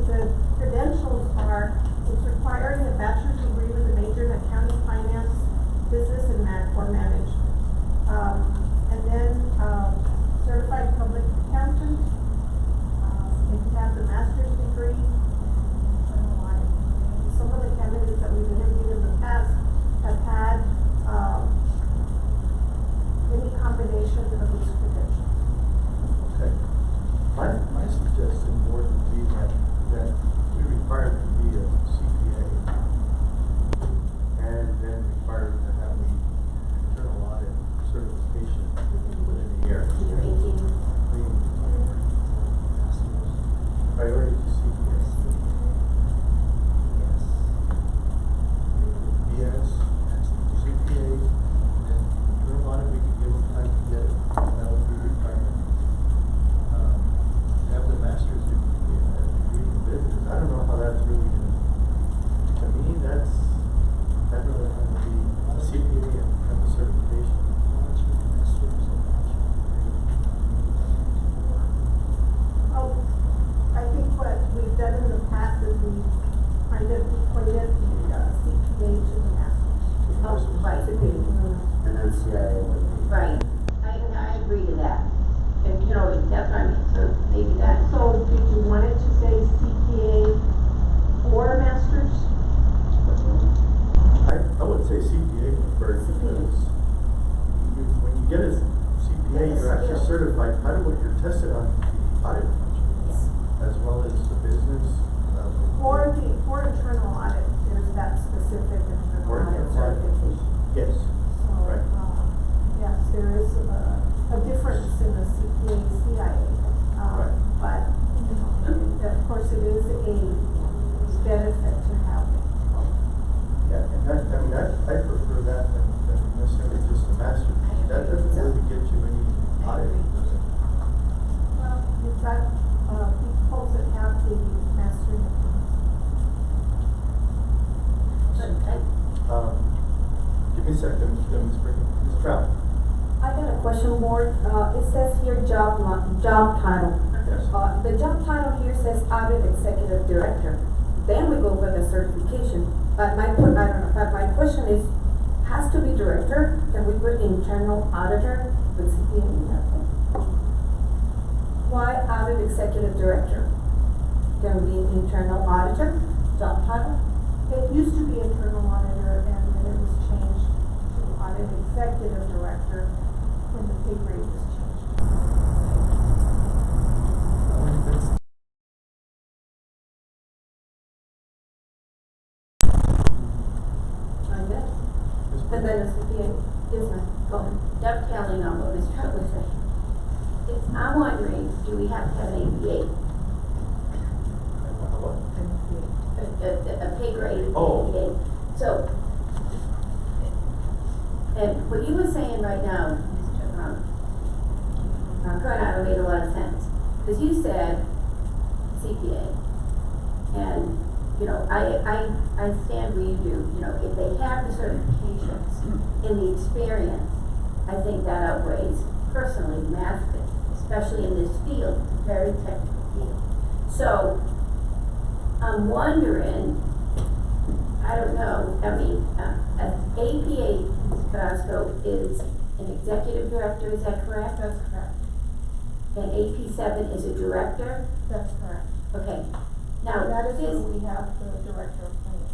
the credentials are, it's requiring a bachelor's degree with a major in accounting, finance, business, and or managed. And then, certified public accountant, they could have the master's degree. I don't know why. Some of the candidates that we've interviewed in the past have had, any combination of these credentials. Okay. My suggestion would be that we require it to be a CPA and then require it to have the internal audit certification within a year. You're 18. Priority to CPA. Yes, CPA, and internal audit, we can give them time to get it, that would be requirement. Have the master's degree in business, I don't know how that's really gonna, to me, I'd rather have it be a CPA and have the certification. Oh, I think what we've done in the past is we kind of equated the CPA to the master's. Oh, right. and then CIA would be. Right. I agree to that. If, you know, that's what I mean, so maybe that. So did you want it to say CPA or master's? I would say CPA first because when you get a CPA, you're actually certified, part of what you're tested on is the audit function, as well as the business. For internal audit, there's that specific internal For audit internal audit. certification. Yes, So, right. yes, there is a difference in the CPA, CIA. Right. But, you know, of course, it is a benefit to have it. Yeah, and that, I mean, I prefer that than necessarily just a master. That doesn't really get you any auditing, does it? Well, you've got, folks that have the master degree. Give me a second, Ms. Trout. I got a question, Board. It says here job title. Yes. The job title here says Audit Executive Director. Then we go with the certification. But I don't know, but my question is, has to be director? Can we put internal auditor with CPA? Why Audit Executive Director? Can we internal auditor, job title? It used to be internal auditor and then it was changed to audit executive director when the pay grade was changed. And then a CPA, yes ma'am, go ahead. Dovetailing on what Ms. Trout was saying. I'm wondering, do we have to have an APA? What? A pay grade Oh. APA? So, and what you were saying right now, Mr. Coronado made a lot of sense. Because you said CPA. And, you know, I stand where you do. You know, if they have the certifications and the experience, I think that outweighs personally math, especially in this field, it's a very technical field. So, I'm wondering, I don't know, I mean, APA, Ms. Carrasco, is an executive director, is that correct? That's correct. And AP7 is a director? That's correct. Okay. Now, That is this, when we have the director of finance.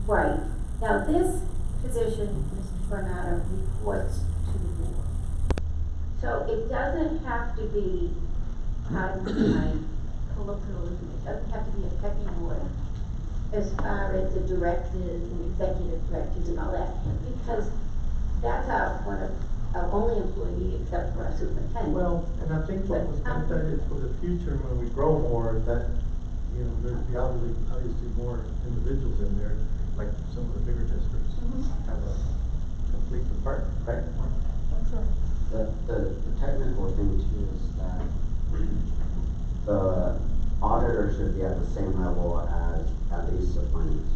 right. Now, this position, Mr. Coronado, reports to the board. So it doesn't have to be, my colloquialism, it doesn't have to be a pecking order. as far as the directors and executive directors and all that, because that's one of our only employee except for our superintendent. Well, and I think what was meant that is for the future, when we grow more, that, you know, there'd be obviously more individuals in there, like some of the bigger districts have a complete department, right? That's right. The technical thing too is that the auditor should be at the same level as at least the finance.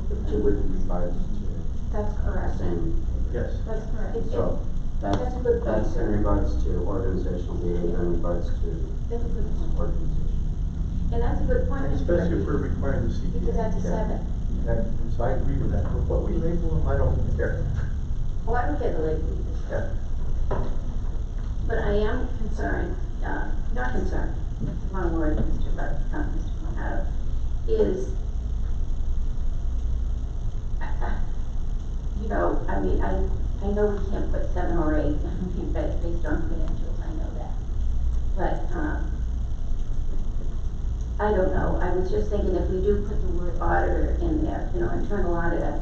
And with regards to That's the correct. same. Yes. That's correct. So That's a good point, that's sir. in regards to organizational behavior, in regards to That's a good point. organization. And that's a good point, Mr. Especially if we're President, requiring the CPA. because that's a seven. And so I agree with that, but what we label them, I don't care. Well, I don't care the label either. Yeah. But I am concerned, not concerned, that's the wrong word, Mr. Mojado, is, you know, I mean, I know we can't put 7 or 8 based on credentials, I know that. But, I don't know, I was just thinking if we do put the word auditor in there, you know, internal auditor,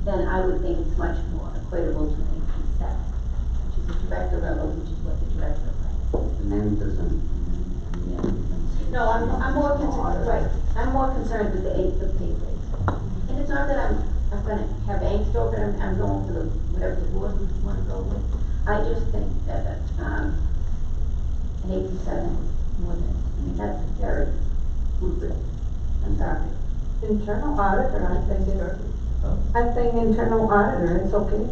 then I would think it's much more equitable to make it 7, which is the director level, which is what the director of The name doesn't. No, I'm more concerned, right, I'm more concerned with the pay grades. And it's not that I'm gonna have angst over it, I'm going for whatever the board would wanna go with. I just think that, an 87 is more than, I mean, that's a very good, I'm sorry. Internal auditor, I think internal auditor, it's okay.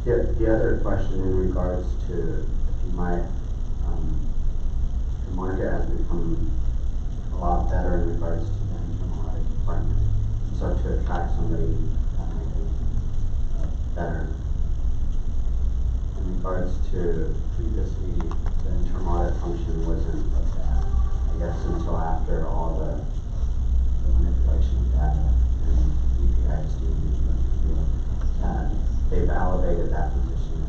The other question in regards to the market has become a lot better in regards to the internal audit department. So to attract somebody that might be better. In regards to previously, the internal audit function wasn't looked at, I guess, until after all the manipulation of data and CISD that they've elevated that position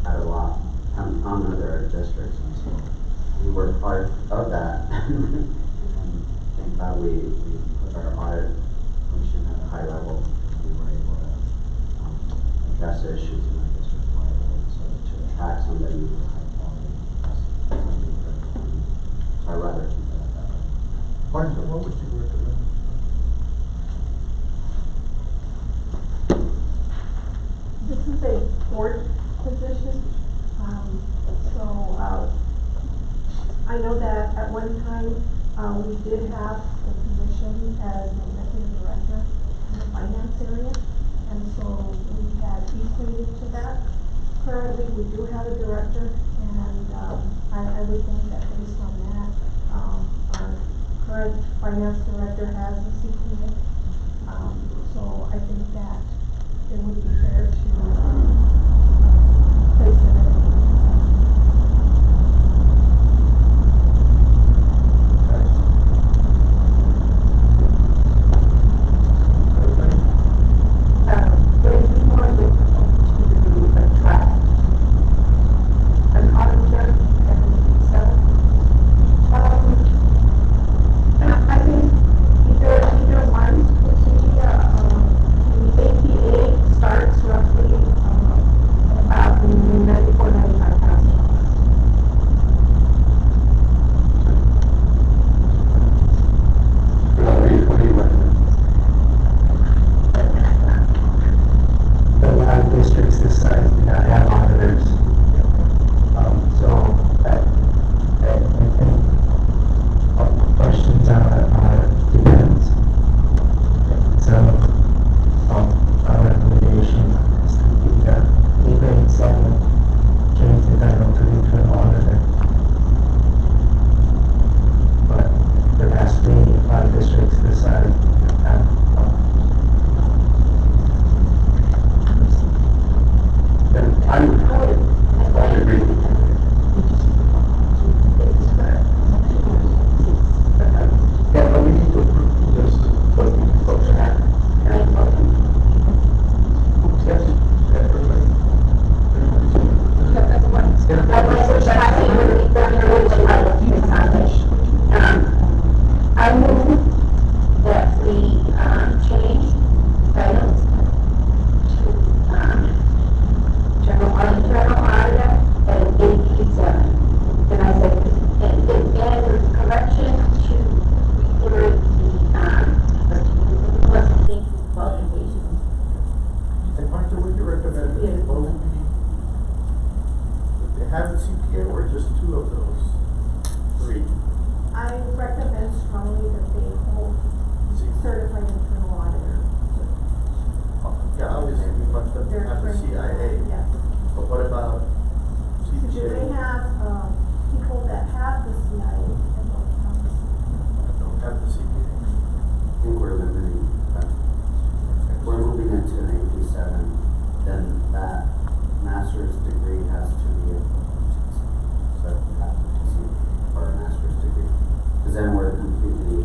at a lot on other districts, and so we were part of that. And thank God we put our audit function at a high level, and we were able to address the issues in our district right away. So to attract somebody with high quality, that's something very important. So I'd rather keep it at that way. Martha, what would you recommend? This is a board position, I know that at one time, we did have the position as an executive director in the finance area, and so we had equated to that. Currently, we do have a director, and, I would think that based on that, our current finance director has a CPA. So I think that it would be fair to place it in. But it's more difficult to attract an auditor and so, I think either one, the APA starts roughly have a CPA or just 2 of those 3? I recommend strongly that they hold certified internal auditor. Yeah, obviously we want them to have the CIA, Yes. but what about Do they CPA? have, people that have the CIA in both counties? Don't have the CPA. I think we're limiting, if we're moving into an AP7, then that master's degree has to be a, so you have to see for a master's degree. Because then we're completely,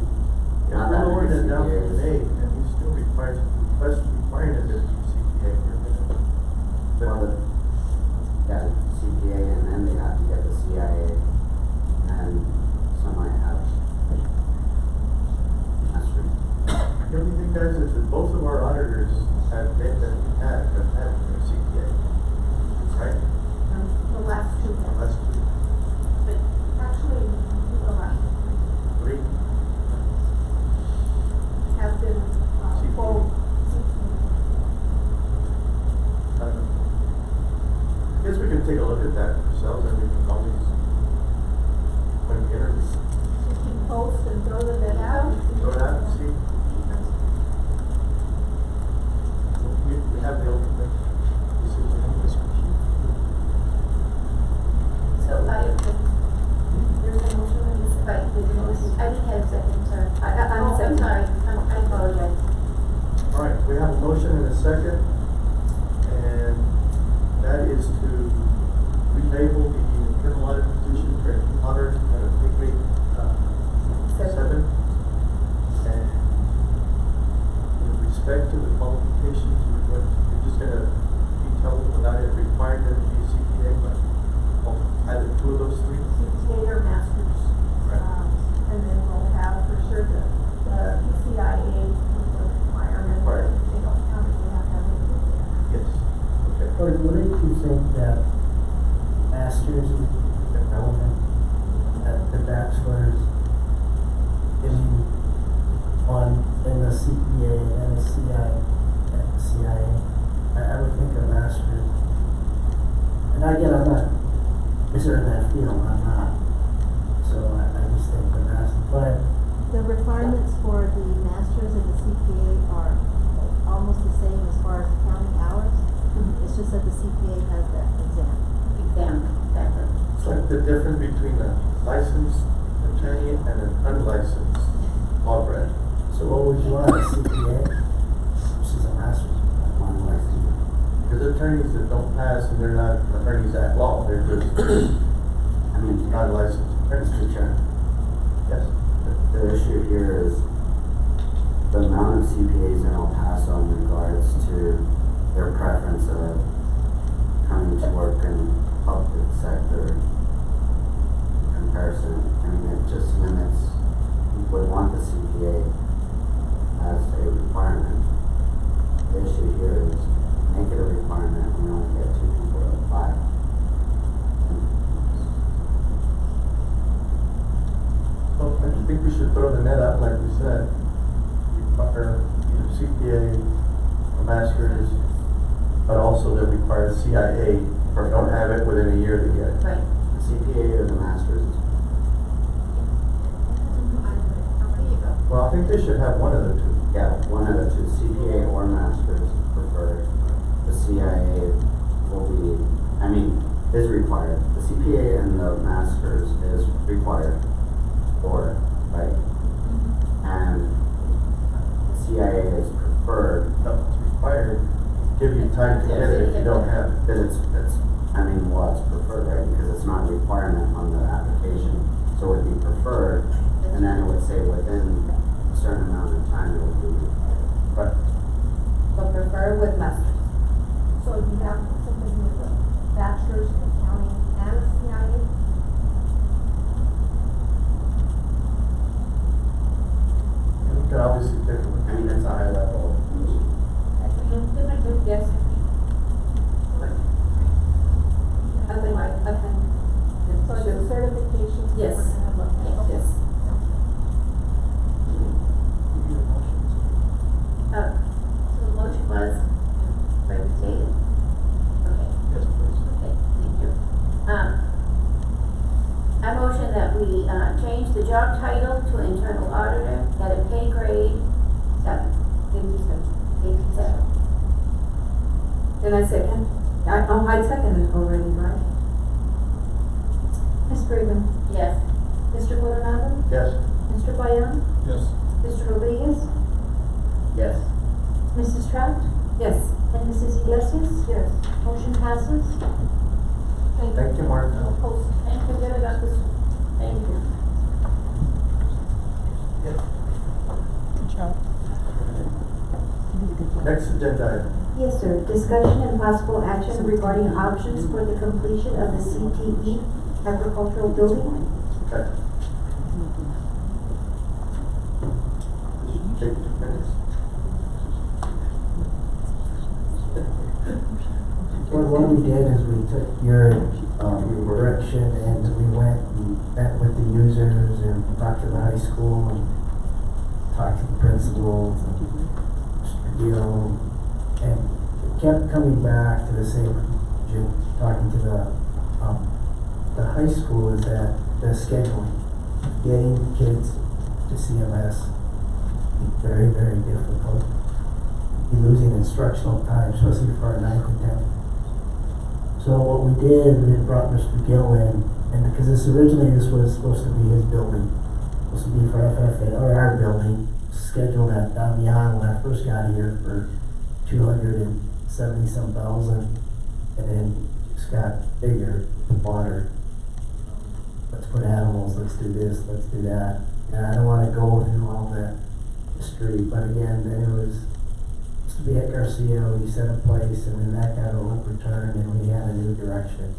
Yeah, not we're that lowering many it down to CPAs. an 8, and we still requiring it to be CPA. Well, the, yeah, CPA, and then they have to get the CIA, and some might have master's. The only thing, guys, is that both of our auditors have been, that we have had their CPA. Right? The last two. Last 2. But actually, the last 3. have been, full I don't know. I guess we can take a look at that ourselves, and we can always, when we interview, CPA posts and throw them in out. throw it out and see. We have the ultimate decision anyways. So There's a motion and a second. right, there's a motion, I didn't have a second, sorry. I'm sorry, I apologize. All right, we have a motion and a second, and that is to relabel the internal audit position for an auditor at a pay grade 7. And with respect to the qualifications, we're just gonna detail them without it requiring them to be a CPA, but either 2 of those 3. CPA or masters. Right. And then we'll have for sure the PCIA with the requirement that if they don't count it, they have to have it. Yes, okay. Or wouldn't you think that masters would be relevant, that the bachelor's in the CPA and the CIA? I would think a master's. And again, I'm not considering that field, I'm not. So I just think the master's, but The requirements for the masters and the CPA are almost the same as far as counting hours. It's just that the CPA has that exam. Exactly. It's like the difference between a licensed attorney and an unlicensed law grad. so what would you want, a CPA versus a master's? One license. Because attorneys that don't pass, and they're not attorneys at law, they're just I mean, not licensed. Mr. Chair, Yes. the issue here is the amount of CPAs in El Paso in regards to their preference of coming to work in public sector comparison. I mean, it just limits, you would want the CPA as a requirement. The issue here is make it a requirement, we only get 2 people to apply. Well, I think we should throw the net out, like we said. Require either CPA or masters, but also they require CIA, or don't have it within a year to get it. Right. The CPA or the master's. Well, I think they should have one of the 2. Yeah, one of the 2, CPA or master's preferred. The CIA will be, I mean, is required. The CPA and the master's is required for, right? And CIA is preferred. No, it's required, give you time to get it if you don't have it. Because it's, I mean, well, it's preferred, right? Because it's not a requirement on the application. So it would be preferred, and then it would say within a certain amount of time it would be required. Right. But prefer with masters. So you have somebody with a bachelor's in accounting and a CIA? And we can obviously take a look. I mean, it's a high level. Yes. Nothing like, okay. So the certifications that Yes. we're gonna look at. Okay. Yes. So the motion was, right, stated? Okay, Yes, please. okay, thank you. we, change the job title to internal auditor at a pay grade 7. 87. And I second, I seconded already, right? Ms. Freeman. Yes. Mr. Coronado. Yes. Mr. Payan. Yes. Mr. Rodriguez. Yes. Mrs. Trout. Yes. And Mrs. Iglesias. Yes. Motion passes. Thank you, Mark. No post. Thank you, good about this. Thank you. Next agenda item. Yes, sir. Discussion and possible action regarding options for the completion of the CTE agricultural building. Okay. Take 2 minutes. Well, what we did is we took your direction and we went and met with the users and talked to the high school and talked to the principals and Mr. Gill, and kept coming back to the same, talking to the high school, is that the scheduling, getting kids to CMS, very, very difficult. You're losing instructional time, especially for our 9th and 10th. So what we did, we brought Mr. Gill in, and because this was supposed to be his building, supposed to be for FFA, or our building, scheduled at down beyond when I first got here for 270-some thousand, and then just got bigger, water. Let's put animals, let's do this, let's do that. And I don't wanna go through all that history, but again, then it was to be at Garcia, we set a place, and then that got overturned, and we had a new direction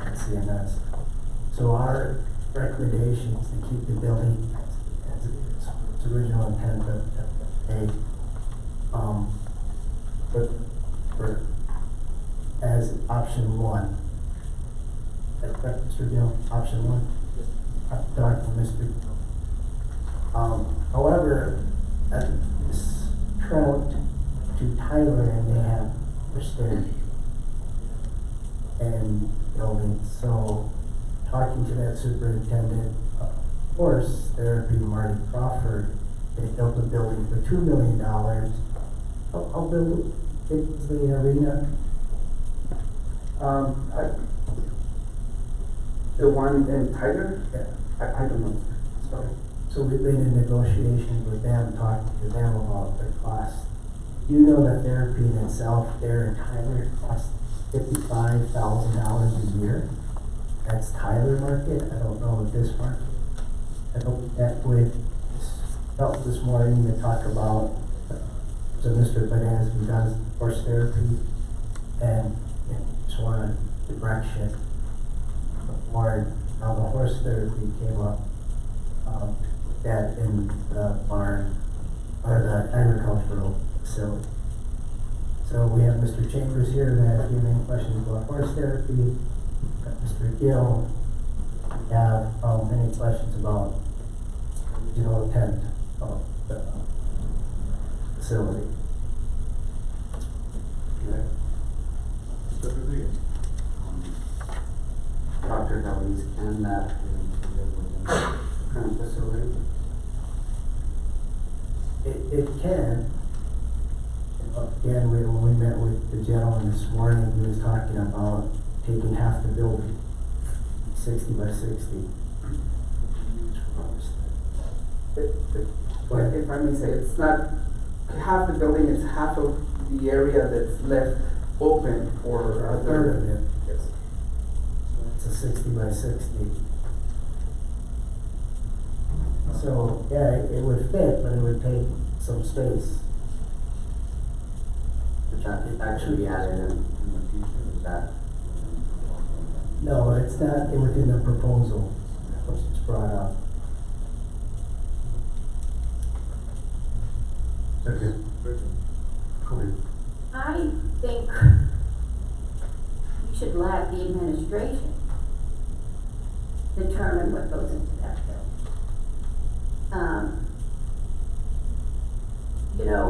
at CMS. So our recommendation is to keep the building as its original intent of a, for as option 1. Is that correct, Mr. Gill? Option 1? I've talked to Mr. However, at this Trout to Tyler, and they have their and building. So talking to that superintendent, of course, therapy, Marty Crawford, they built a building for $2 million. I'll build it, the arena. The one in Tyler? Yeah. I don't know. Sorry. So we've been in negotiations with them, talking to them about their cost. You know that therapy in itself there in Tyler costs $55,000 a year. That's Tyler market. I don't know if this market. I hope that would help this morning to talk about. So Mr. Benez, who does horse therapy, and just wanted direction or how the horse therapy came up. That in the barn or the agricultural facility. So we have Mr. Chambers here that if you have any questions about horse therapy, Mr. Gill, we have any questions about original intent of the facility. Okay. Mr. Rodriguez. Dr. Delis, can that be included within the current facility? It can. Again, when we met with the gentleman this morning, he was talking about taking half the building, 60 by 60. But if I may say, it's not half the building, it's half of the area that's left open for A third of it. Yes. It's a 60 by 60. So, yeah, it would fit, but it would take some space. Which that should be added in the future, is that? No, it's not within the proposal, it's brought up. Okay. Go ahead. I think we should let the administration determine what goes into that bill. You know,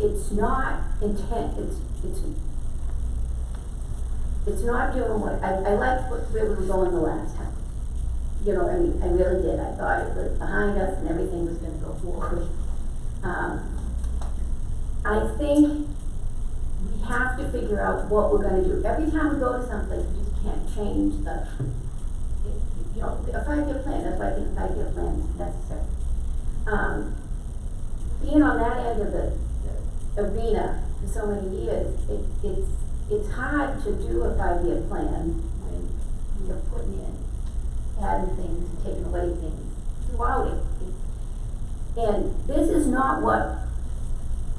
it's not intent, it's not doing what, I liked where we were going the last time. you know, I mean, I really did. I thought it was behind us and everything was gonna go forward. I think we have to figure out what we're gonna do. Every time we go to someplace, we just can't change the, you know, a 5-year plan. That's why I think a 5-year plan is necessary. Being on that end of the arena for so many years, it's hard to do a 5-year plan when you're putting in, adding things, and taking away things throughout it. And this is not what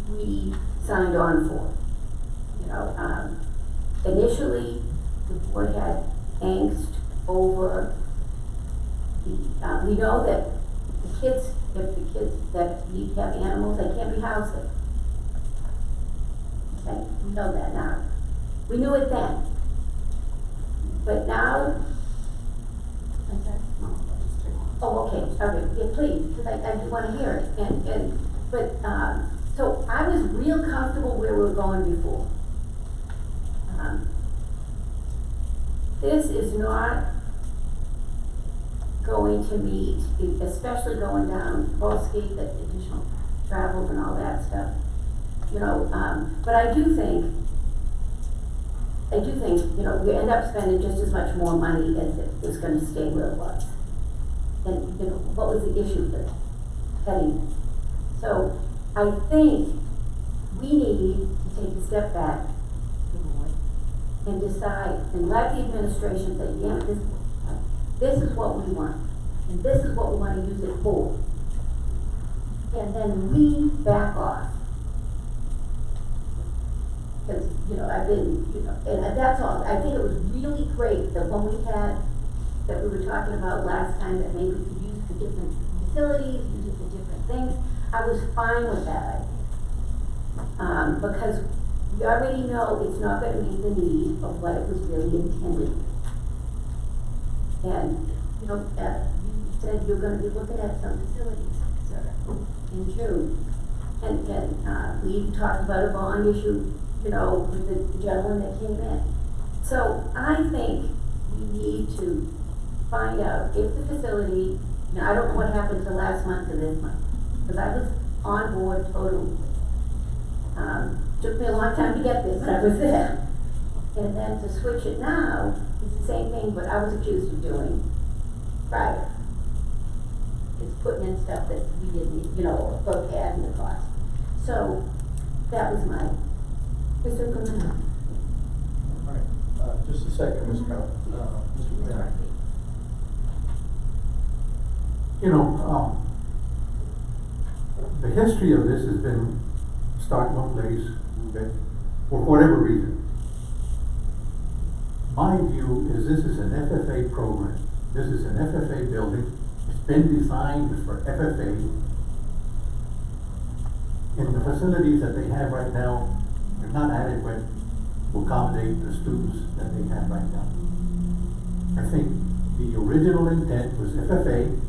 we signed on for. You know, initially, the board had angst over the, we know that if the kids that need to have animals, they can't be housed there. Okay, we know that now. We knew it then. But now, I'm sorry. Oh, okay, yeah, please, because I do want to hear it. So I was real comfortable where we were going before. This is not going to meet, especially going down Bosque, the additional travels and all that stuff. You know, but I do think, you know, we end up spending just as much more money as it was going to stay where it was. And, you know, what was the issue with cutting it? So I think we need to take a step back and decide and let the administration say, yeah, this is what we want, and this is what we want to use it for. And then we back off. Because, you know, I've been, you know, and that's all. I think it was really great that when we had, that we were talking about last time, that maybe we could use it for different facilities, use it for different things. I was fine with that idea. Because we already know it's not going to meet the need of what it was really intended. And, you know, you said you're going to be looking at some facilities, in June. And we talked about a bond issue, you know, with the gentleman that came in. So I think we need to find out if the facility, now I don't know what happened to last month to this month, because I was on board totally. Took me a long time to get this, but I was there. And then to switch it now, it's the same thing, but I was accused of doing prior. It's putting in stuff that we didn't, you know, both had in the cost. So that was my, Mr. Clement. All right, just a second, Ms. Carroll. Mr. Clement. You know, the history of this has been start one place, okay, for whatever reason. My view is this is an FFA program. This is an FFA building. It's been designed for FFA. And the facilities that they have right now are not adequate to accommodate the students that they have right now. I think the original intent was FFA.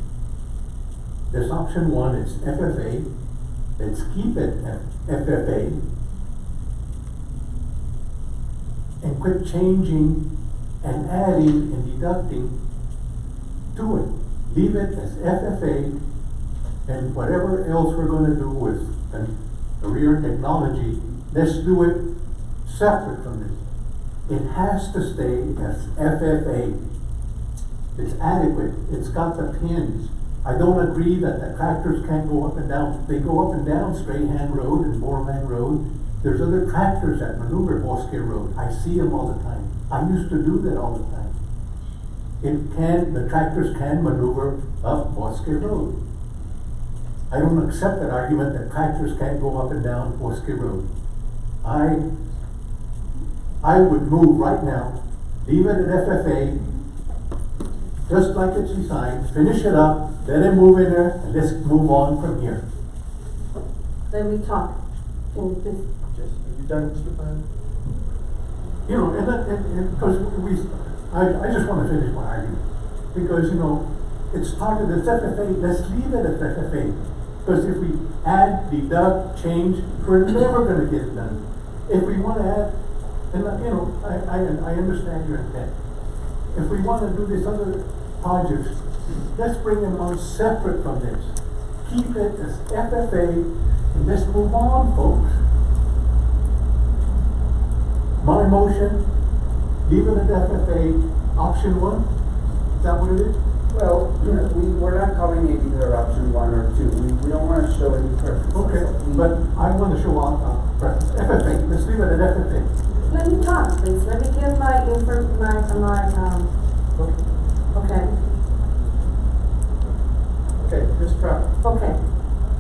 This option one is FFA. Let's keep it at FFA and quit changing and adding and deducting to it. Leave it as FFA, and whatever else we're going to do with career technology, let's do it separate from this. It has to stay as FFA. It's adequate. It's got the pins. I don't agree that the tractors can't go up and down. They go up and down Strahan Road and Moorland Road. There's other tractors that maneuver Bosque Road. I see them all the time. I used to do that all the time. The tractors can maneuver up Bosque Road. I don't accept that argument that tractors can't go up and down Bosque Road. I would move right now, leave it at FFA, just like it's designed, finish it up, let it move in there, and let's move on from here. Then we talk. Are you done, Mr. Pan? You know, and because I just want to finish my argument. Because, you know, it started as FFA, let's leave it as FFA. Because if we add, deduct, change, we're never going to get it done. If we want to add, and you know, I understand your intent. If we want to do this other projects, Let's bring them on separate from this. Keep it as FFA and let's move on, folks. My motion, leave it at FFA, option one. Is that what it is? Well, we're not calling it either option 1 or 2. We don't want to show any preference. Okay, but I want to show on preference. FFA, let's leave it at FFA. Let me talk, please, let me give okay. Okay, Ms. Pratt. Okay.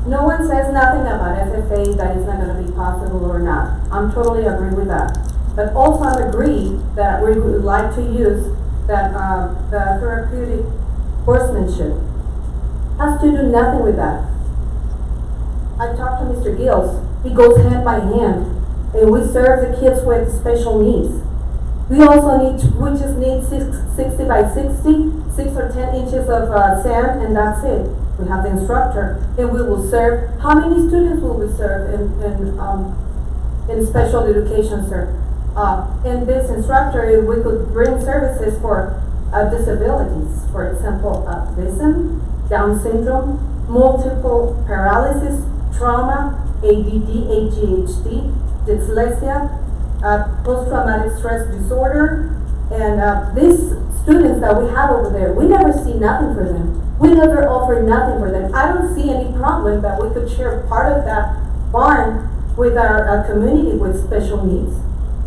No one says nothing about FFA that is not gonna be possible or not. I'm totally agree with that. But also I agree that we would like to use that, the therapeutic horsemanship. Has to do nothing with that. I talked to Mr. Gills, he goes hand by hand, and we serve the kids with special needs. We also just need 60 by 60, 6 or 10 inches of sand, and that's it. We have the instructor, and we will serve. How many students will we serve in special education, sir? And this instructor, we could bring services for disabilities, for example, autism, Down syndrome, multiple paralysis, trauma, ADD, ADHD, dyslexia, post-traumatic stress disorder, and these students that we have over there, we never see nothing for them. We never offer nothing for them. I don't see any problem that we could share part of that barn with our community with special needs.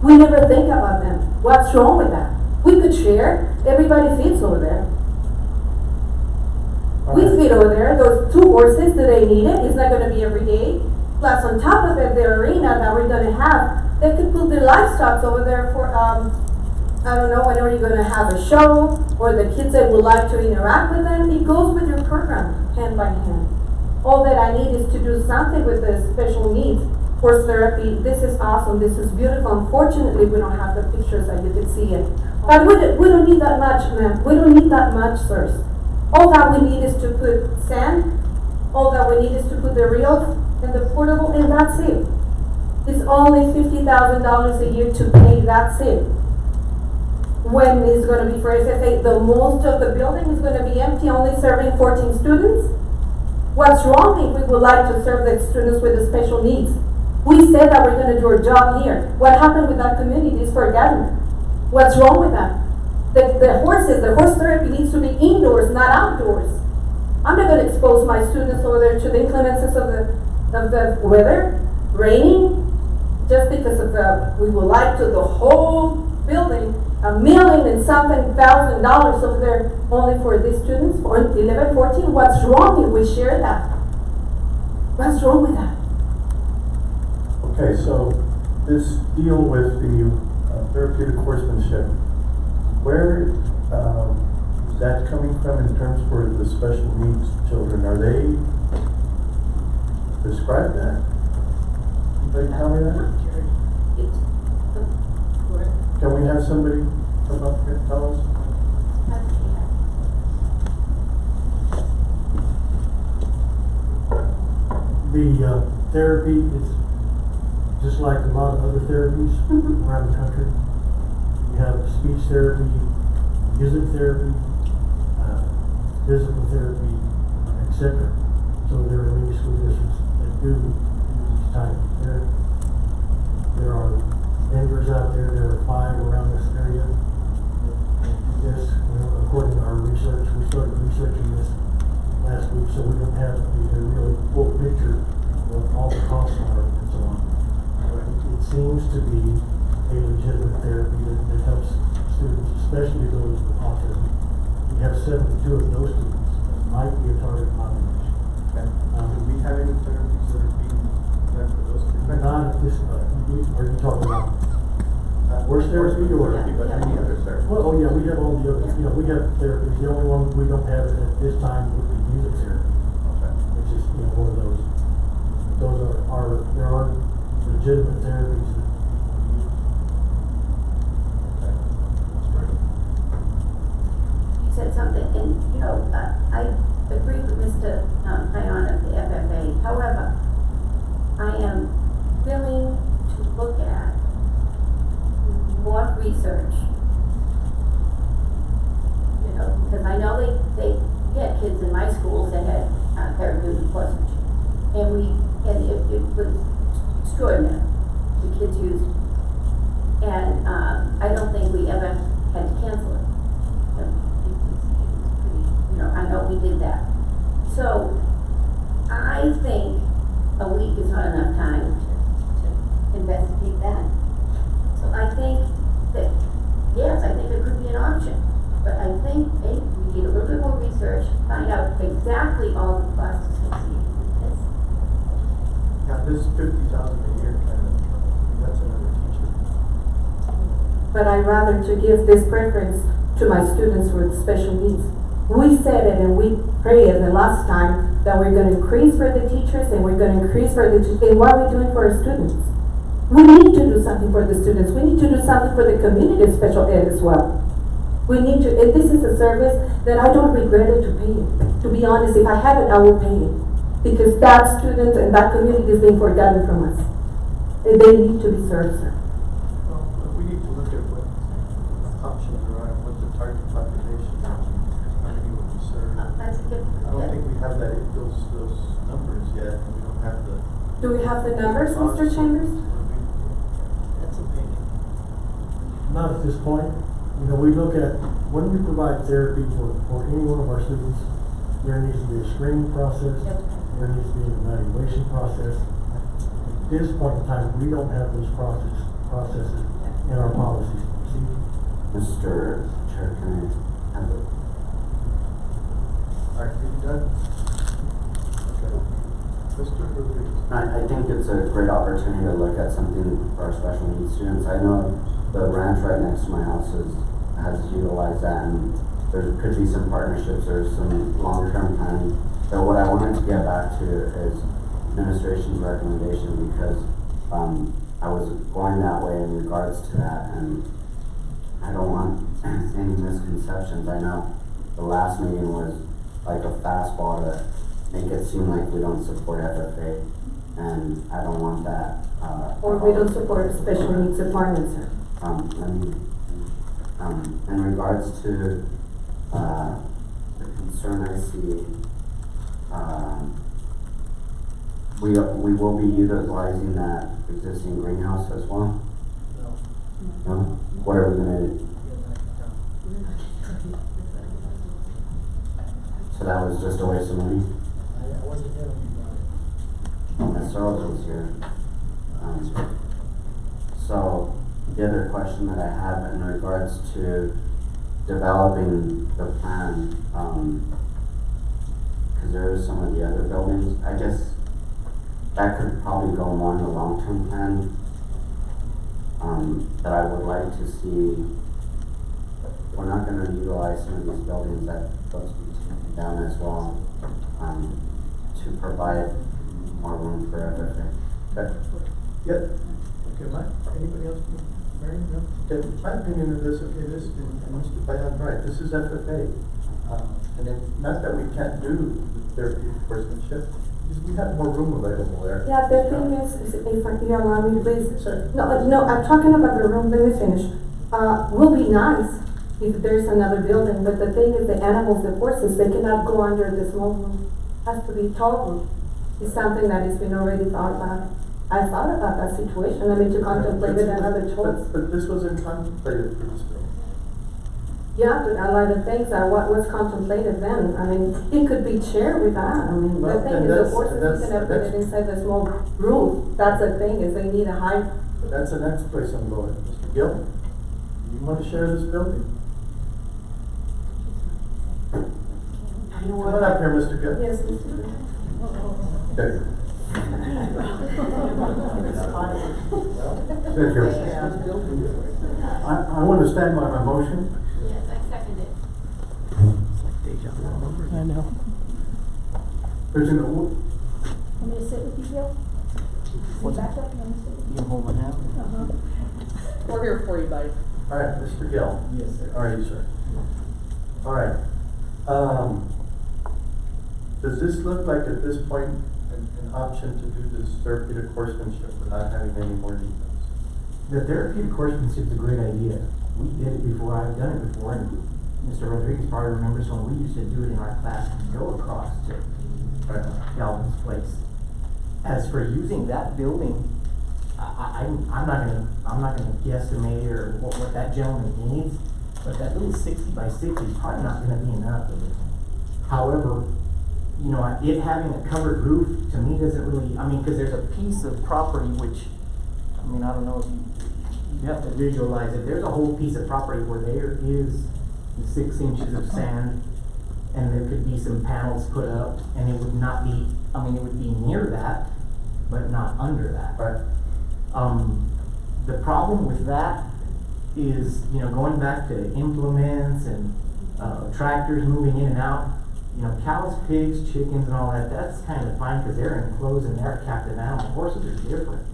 We never think about them. What's wrong with that? We could share. Everybody feeds over there. We feed over there. Those 2 horses, do they need it? It's not going to be every day. Plus, on top of it, the arena that we're going to have, they could put their livestock over there for, I don't know, whenever you're going to have a show, or the kids that would like to interact with them. It goes with your program, hand by hand. All that I need is to do something with the special needs. Horse therapy, this is awesome, this is beautiful. Unfortunately, we don't have the pictures that you could see it. But we don't need that much, ma'am. We don't need that much, sirs. All that we need is to put sand, all that we need is to put the reels and the portable, and that's it. It's only $50,000 a year to pay, that's it. When it's going to be for SFA, the most of the building is going to be empty, only serving 14 students. What's wrong if we would like to serve the students with the special needs? We said that we're going to do our job here. What happened with that community is forgotten. What's wrong with that? The horse therapy needs to be indoors, not outdoors. I'm not going to expose my students over there to the inclemencies of the weather, raining, just because of we would like to the whole building, $1 million and something thousand over there only for these students, for 11, 14. What's wrong if we share that? What's wrong with that? Okay, so this deal with the therapeutic horsemanship, where is that coming from in terms for the special needs children? Are they described that? Can you tell me that? Can we have somebody come up here and tell us? The therapy is just like a lot of other therapies around the country. We have speech therapy, music therapy, physical therapy, etc. So there are many school districts that do each type. There are vendors out there. There are 5 around this area. Yes, according to our research, we started researching this last week, so we don't have a really full picture of all the costs are and so on. But it seems to be a legitimate therapy that helps students, especially those with autism. We have 72 of those students that might be a target population. Okay. Do we have any therapies that are being done for those kids? Not at this, are you talking about horse therapy or? But any other therapy? Well, oh yeah, we have all the other, we have therapies. The only one we don't have at this time would be music therapy, Okay. which is, one of those. Those there are legitimate therapies that Okay. That's great. You said something, and I agree with Mr. Payan of the FFA. However, I am willing to look at more research. Because I know they extraordinary. The kids used, and I don't think we ever had to cancel it. It was pretty, you know, I know we did that. So I think a week is not enough time to investigate that. So I think that, yes, I think it could be an option. But I think maybe we need a little bit more research, find out exactly all the costs associated with this. Yeah, this 50,000 a year kind of, that's another teacher. But I'd rather to give this preference to my students with special needs. We said it and we prayed the last time that we're gonna increase for the teachers and we're gonna increase for the, and what are we doing for our students? We need to do something for the students. We need to do something for the community of special ed as well. We need to, and this is a service that I don't regret it to pay it. To be honest, if I have it, I will pay it. Because that student and that community is being forgotten from us. And they need to be served, sir. Well, we need to look at what options are, what the target population is, how many will be served. That's a good. I don't think we have that, those numbers yet, and we don't have the. Do we have the numbers, Mr. Chambers? That's opinion. Not at this point. You know, we look at, when we provide therapy for any one of our students, there needs to be a screening process, there needs to be an evaluation process. At this point in time, we don't have those processes in our policies. Mr. Chair, can I have it? Are you done? Okay. Mr. Rodriguez. I think it's a great opportunity to look at something for our special needs students. I know the ranch right next to my house has utilized that, and there could be some partnerships or some longer-term planning. But what I wanted to get back to is administration's recommendation, because I was going that way in regards to that, and I don't want any misconceptions. I know the last meeting was like a fastball to make it seem like we don't support FFA, and I don't want that. Or we don't support special needs departments, sir. In regards to the concern I see, we will be utilizing that existing greenhouse as well? No? What are we gonna do? So that was just a waste of money? Mr. Earls was here. So the other question that I have in regards to developing the plan, because there is some of the other buildings, I guess that could probably go more in the long-term plan, that I would like to see. We're not going to utilize some of these buildings that folks be taken down as well, to provide more room for FFA. Okay. Yep. Okay, Mike, anybody else? Mary, no? Okay, my opinion of this, okay, this, and Mr. Bayan's right, this is FFA. And it's not that we can't do the therapeutic horsemanship, because we have more room available there. Yeah, the thing is, if you allow me, please. Sure. No, I'm talking about the room, let me finish. Will be nice if there's another building, but the thing is the animals, the horses, they cannot go under the small room. Has to be tall room. It's something that has been already thought about. I thought about that situation, I mean, to contemplate it another choice. But this wasn't contemplated for this building. Yeah, but a lot of things are what was contemplated then. I mean, it could be shared with that. I mean, Well, the thing and is the that's- horses, that's- you can have put it that's- inside the small roof. That's the thing, is they need a high. But that's the next place I'm going. Mr. Gill, you want to share this building? Come on up here, Mr. Gill. Yes, Okay. Thank you. I want to stand by my motion. Yes, I second it. I know. There's an, Want me to sit with you, Bill? Sit back up, you want me to sit with you? You hold my hand? Uh-huh. We're here for you, buddy. All right, Mr. Gill. Yes, sir. All right, sir. All right. Does this look like at this point an option to do this therapeutic horsemanship without having any more details? The therapeutic horsemanship is a great idea. We did it before, I've done it before, and Mr. Rodriguez probably remembers when we used to do it in our class and go across to Right. Calvin's place. As for using that building I'm not gonna guesstimate or what that gentleman needs, but that little 60 by 60 is probably not gonna be enough. However, you know, it having a covered roof, to me, doesn't really, I mean, cause there's a piece of property which, I mean, I don't know if you have to visualize it, there's a whole piece of property where there is 6 inches of sand, and there could be some panels put up, and it would not be, I mean, it would be near that, but not under that. Right. The problem with that is, you know, going back to implements and, tractors moving in and out, you know, cows, pigs, chickens and all that, that's kind of fine because they're enclosed and they're captive animals. Horses are different.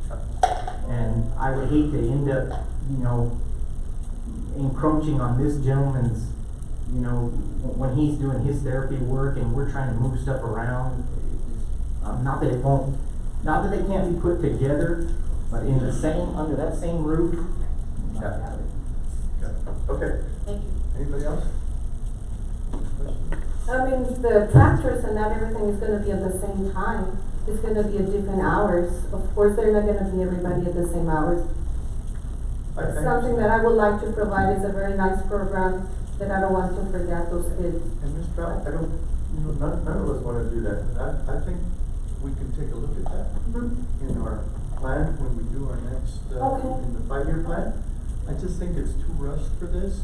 And I would hate to end up, you know, encroaching on this gentleman's, you know, when he's doing his therapy work and we're trying to move stuff around. Not that it won't, not that they can't be put together, but in the same, under that same roof. Yeah. Okay. Thank you. Anybody else? I mean, the tractors and not everything is gonna be at the same time. It's gonna be at different hours. Of course, they're not gonna be everybody at the same hours. Something that I would like to provide is a very nice program that I don't want to forget those kids. And Ms. Brown, I don't, you know, none of us wanna do that. I think we can take a look at that in our plan when we do our next, Okay. in the 5-year plan. I just think it's too rushed for this,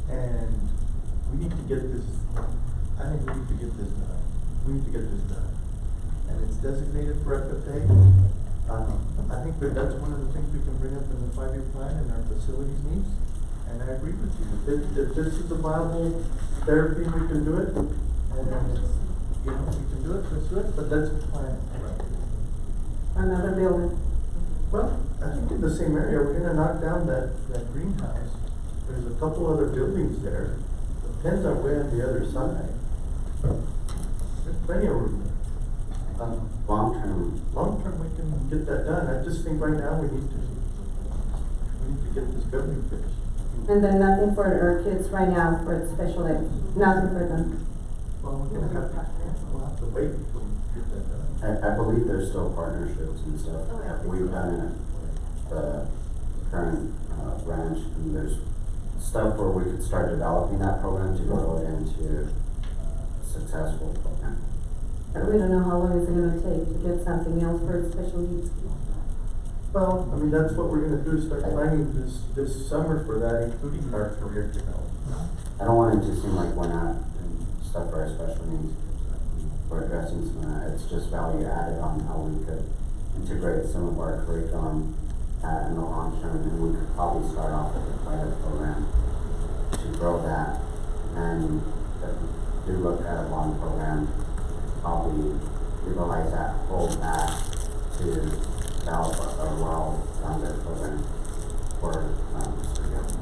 and we need to get this, I think we need to get this done. We need to get this done. And it's designated for FFA. I think that that's one of the things we can bring up in the 5-year plan and our facilities needs. And I agree with you. If this is a viable therapy, we can do it. And, you know, we can do it, let's do it, but that's the plan. Another building. Well, I think in the same area, we're gonna knock down that greenhouse. There's a couple other buildings there. The pens are way on the other side. There's plenty of room. Long term, we can get that done. I just think right now we need to get this building finished. And then nothing for our kids right now for special ed, nothing for them. Well, we'll have to wait until we get that done. I believe there's still partnerships and stuff that we've done in the current branch, and there's stuff where we could start developing that program to grow it into a successful program. But we don't know how long it's gonna take to get something else for special needs. Well, I mean, that's what we're gonna do, is start planning this summer for that, including our career development. I don't want it to seem like we're not doing stuff for our special needs. We're addressing some of that. It's just value added on how we could integrate some of our curriculum in the long term, and we could probably start off with a pilot program to grow that. And if we do look at a long program, probably utilize that whole back to develop a well-rounded program for students.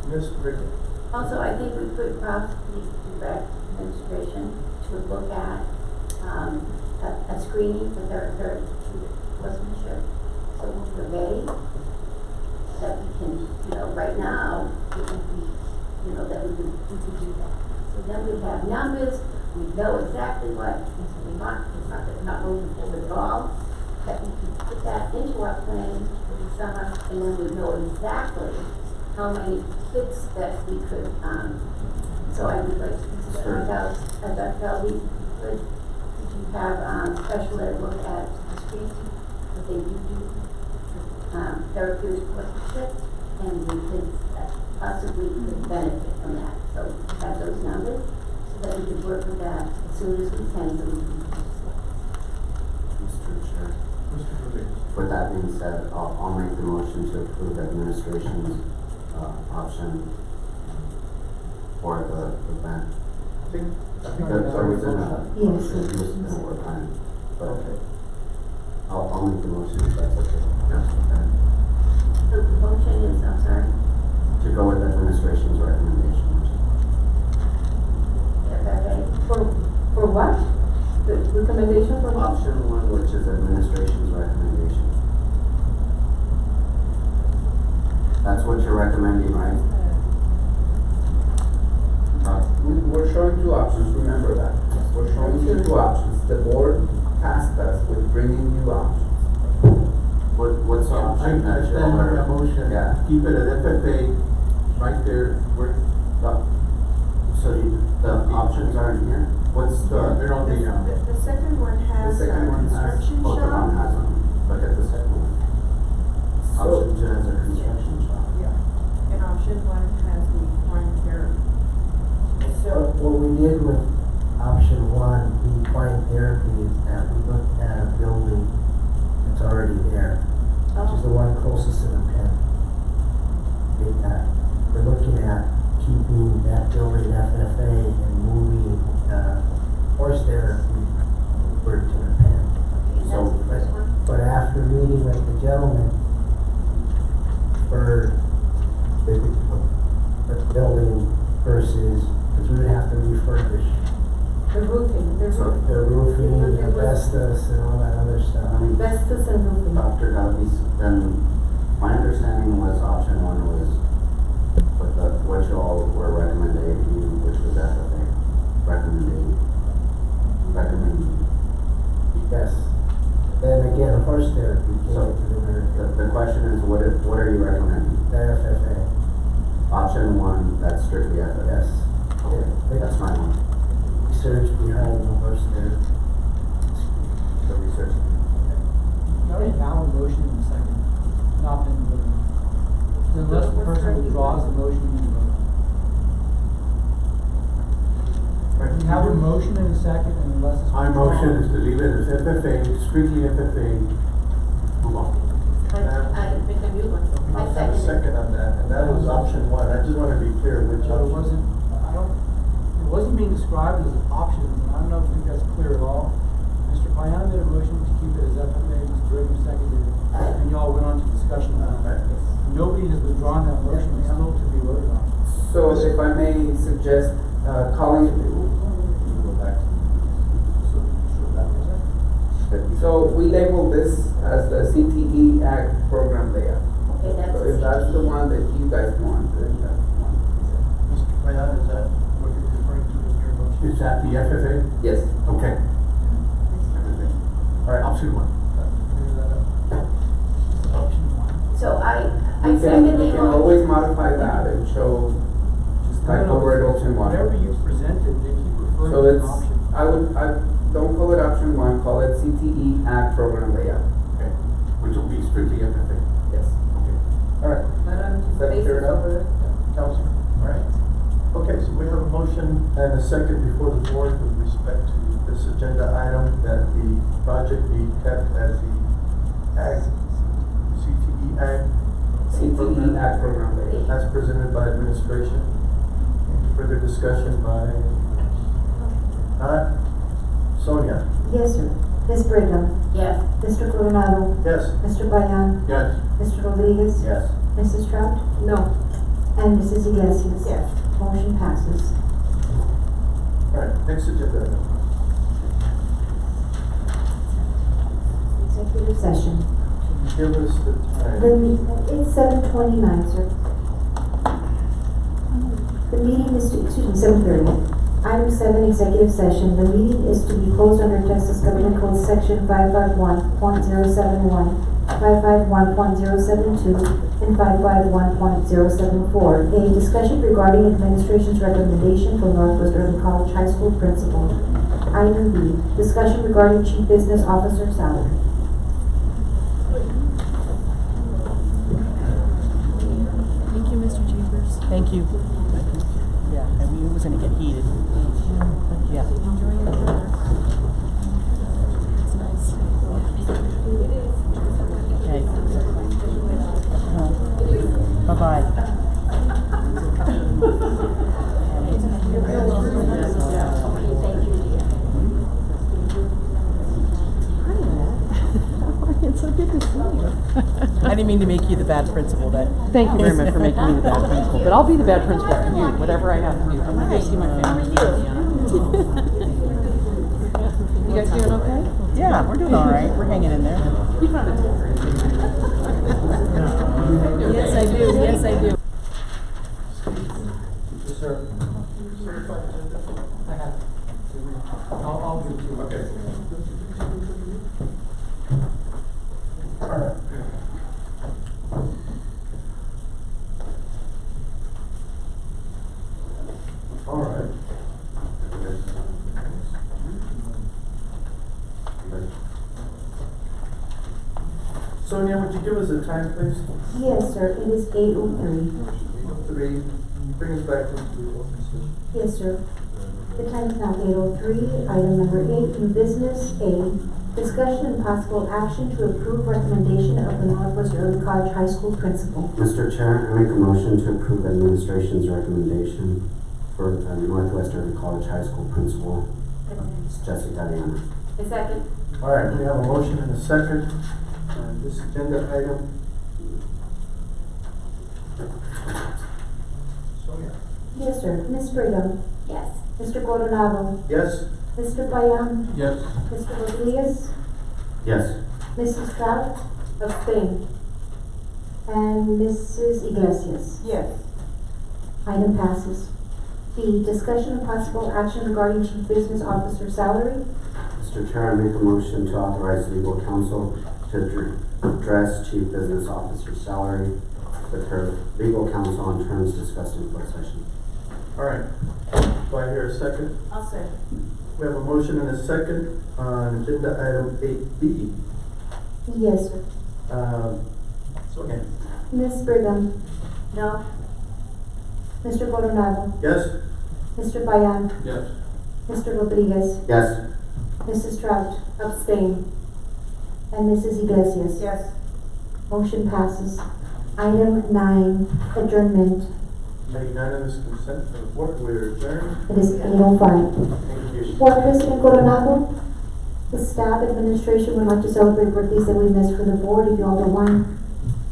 Mr. Rickett. Also, I think we could possibly direct administration to look at, a screening for their listenership. So when we're ready, that we can, you know, right now, it would be, you know, that we could do that. So then we have numbers, we know exactly what we want, it's not that we're not moving forward at all, that we can put that into our plan for the summer, and then we know exactly how many kids that we could, so I would like to start out, we could have, special ed look at the screening, that they do therapeutic relationship, and we could possibly could benefit from that. So have those numbers, so that we could work with that as soon as we can, so we can. Mr. Chair. With that being said, I'll make the motion to approve administration's option for the ban. I think That's always in a Yes. in a work plan, but okay. I'll make the motion if that's okay. So the motion is, I'm sorry, To go with administration's recommendations. For what? The recommendation for what? Option 1, which is administration's recommendation. That's what you're recommending, right? We're showing two options, remember that. We're showing you two options. The board tasked us with bringing you options. What's the I option that you stand by are? that motion, Yeah. keep it at FFA, right there, where, So the options aren't here? What's they're on the, The second one has The second one has- construction Both of them shop. has them. Look at the second one. Option 2 has a construction shop. Yeah, and option one has the wine therapy. What we did with option one, the wine therapy, is that we looked at a building that's already there, which is the one closest to the pen. We're looking at keeping that building FFA and moving, horse therapy over to the pen. That's the first one. But after meeting with the gentleman for the building versus, because we would have to refurbish The roofing, the roofing, asbestos and all that other stuff. asbestos and roofing. Dr. Galvis, then my understanding was option 1 was what you all were recommending, which was FFA. Recommending. Yes. Then again, horse therapy came So, to the very, the question is, what are you recommending? the FFA. Option 1, that's strictly FFA. Yes. Okay, that's my one. Research behind the horse therapy. The research. You already have a motion in a second, not been voted on. So unless the person withdraws the motion, you can vote on it. You have a motion in a second, and unless it's my withdrawn. motion is to leave it as FFA, strictly FFA, move on. I make a new one. I have a second on that, and that was option 1. I just want to be clear which So it option. it wasn't being described as options, and I don't know if that's clear at all. Mr. Payano made a motion to keep it as FFA, Mr. Brigham seconded it, and y'all went on to discussion about that. Nobody has withdrawn that motion, it's still to be voted on. So if I may suggest, calling, Go back to. so we label this as the CTE Act program layout. Okay, that's. So if that's the one that you guys want, then that's the one. Mr. Payan, is that what you're referring to in your motion? Is that the FFA? Yes. Okay. All right. Option 1. Clear that up. Option one. So I We second can, we the can motion. always modify that and show, just type over it option 1. Whatever you've presented, they keep referring So to an it's, option. don't call it option 1, call it CTE Act program layout. Okay. Which will be strictly FFA. Yes. Okay. All right. Is that clear enough? Council? All right. Okay, so we have a motion and a second before the board with respect to this agenda item that the project be kept as the CTE Act. CTE Act program layout. As presented by administration. Any further discussion by? Not? Sonia? Yes, sir. Ms. Brigham, Yes. Mr. Coronado, Yes. Mr. Bayan, Yes. Mr. Rodriguez, Yes. Mrs. Trout, No. and Mrs. Iglesias. Yes. Motion passes. All right, next agenda item. Executive session. Give us the time. It's 7:29, sir. The meeting is to, 7:30. Item 7, executive session. The meeting is to be closed under Texas Government Code Section 551.071, 551.072, and 551.074. A discussion regarding administration's recommendation for Northwest Early College High School principal. Item B, discussion regarding chief business officer salary. Thank you, Mr. Chambers. Thank you. Yeah, I mean, it was gonna get heated. Yeah. It's nice. Okay. Bye-bye. It's so good to see you. I didn't mean to make you the bad principal, but. Thank you very much for making me the bad principal, but I'll be the bad principal for you, whatever I have to do. I'm gonna go see my family. You guys doing okay? Yeah, we're doing all right. We're hanging in there. Yes, I do. Yes, I do. Yes, sir. I have. I'll give it to you. Okay. Sonia, would you give us a time, please? Yes, sir, it is 8:03. 3, bring us back into the open session. Yes, sir. The time is now 8:03. Item number 8, new business. A, discussion and possible action to approve recommendation of the Northwest Early College High School principal. Mr. Chair, I make a motion to approve administration's recommendation for the Northwest Early College High School principal. It's Jesse Diana. A second. All right, we have a motion and a second on this agenda item. Sonia? Yes, sir. Ms. Brigham. Yes. Mr. Coronado. Yes? Mr. Payan. Yes. Mr. Rodriguez. Yes. Mrs. Trout. Abstain. And Mrs. Iglesias. Yes. Item passes. B, discussion and possible action regarding chief business officer salary. Mr. Chair, I make a motion to authorize legal counsel to address chief business officer's salary with her legal counsel on terms discussed in closed session. All right. Do I hear a second? I'll second. We have a motion and a second on agenda item 8B. Yes, sir. Sonia? Ms. Brigham. No. Mr. Coronado. Yes? Mr. Payan. Yes. Mr. Rodriguez. Yes. Mrs. Trout. Abstain. And Mrs. Iglesias. Yes. Motion passes. Item 9, adjournment. By unanimous consent of the board, we are adjourned. It is 8:05. Thank you. Board President Coronado, the staff administration would like to celebrate birthdays that we missed for the board. If you all don't mind,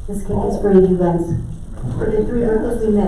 this cake is for you guys. For the 3 birthdays we missed.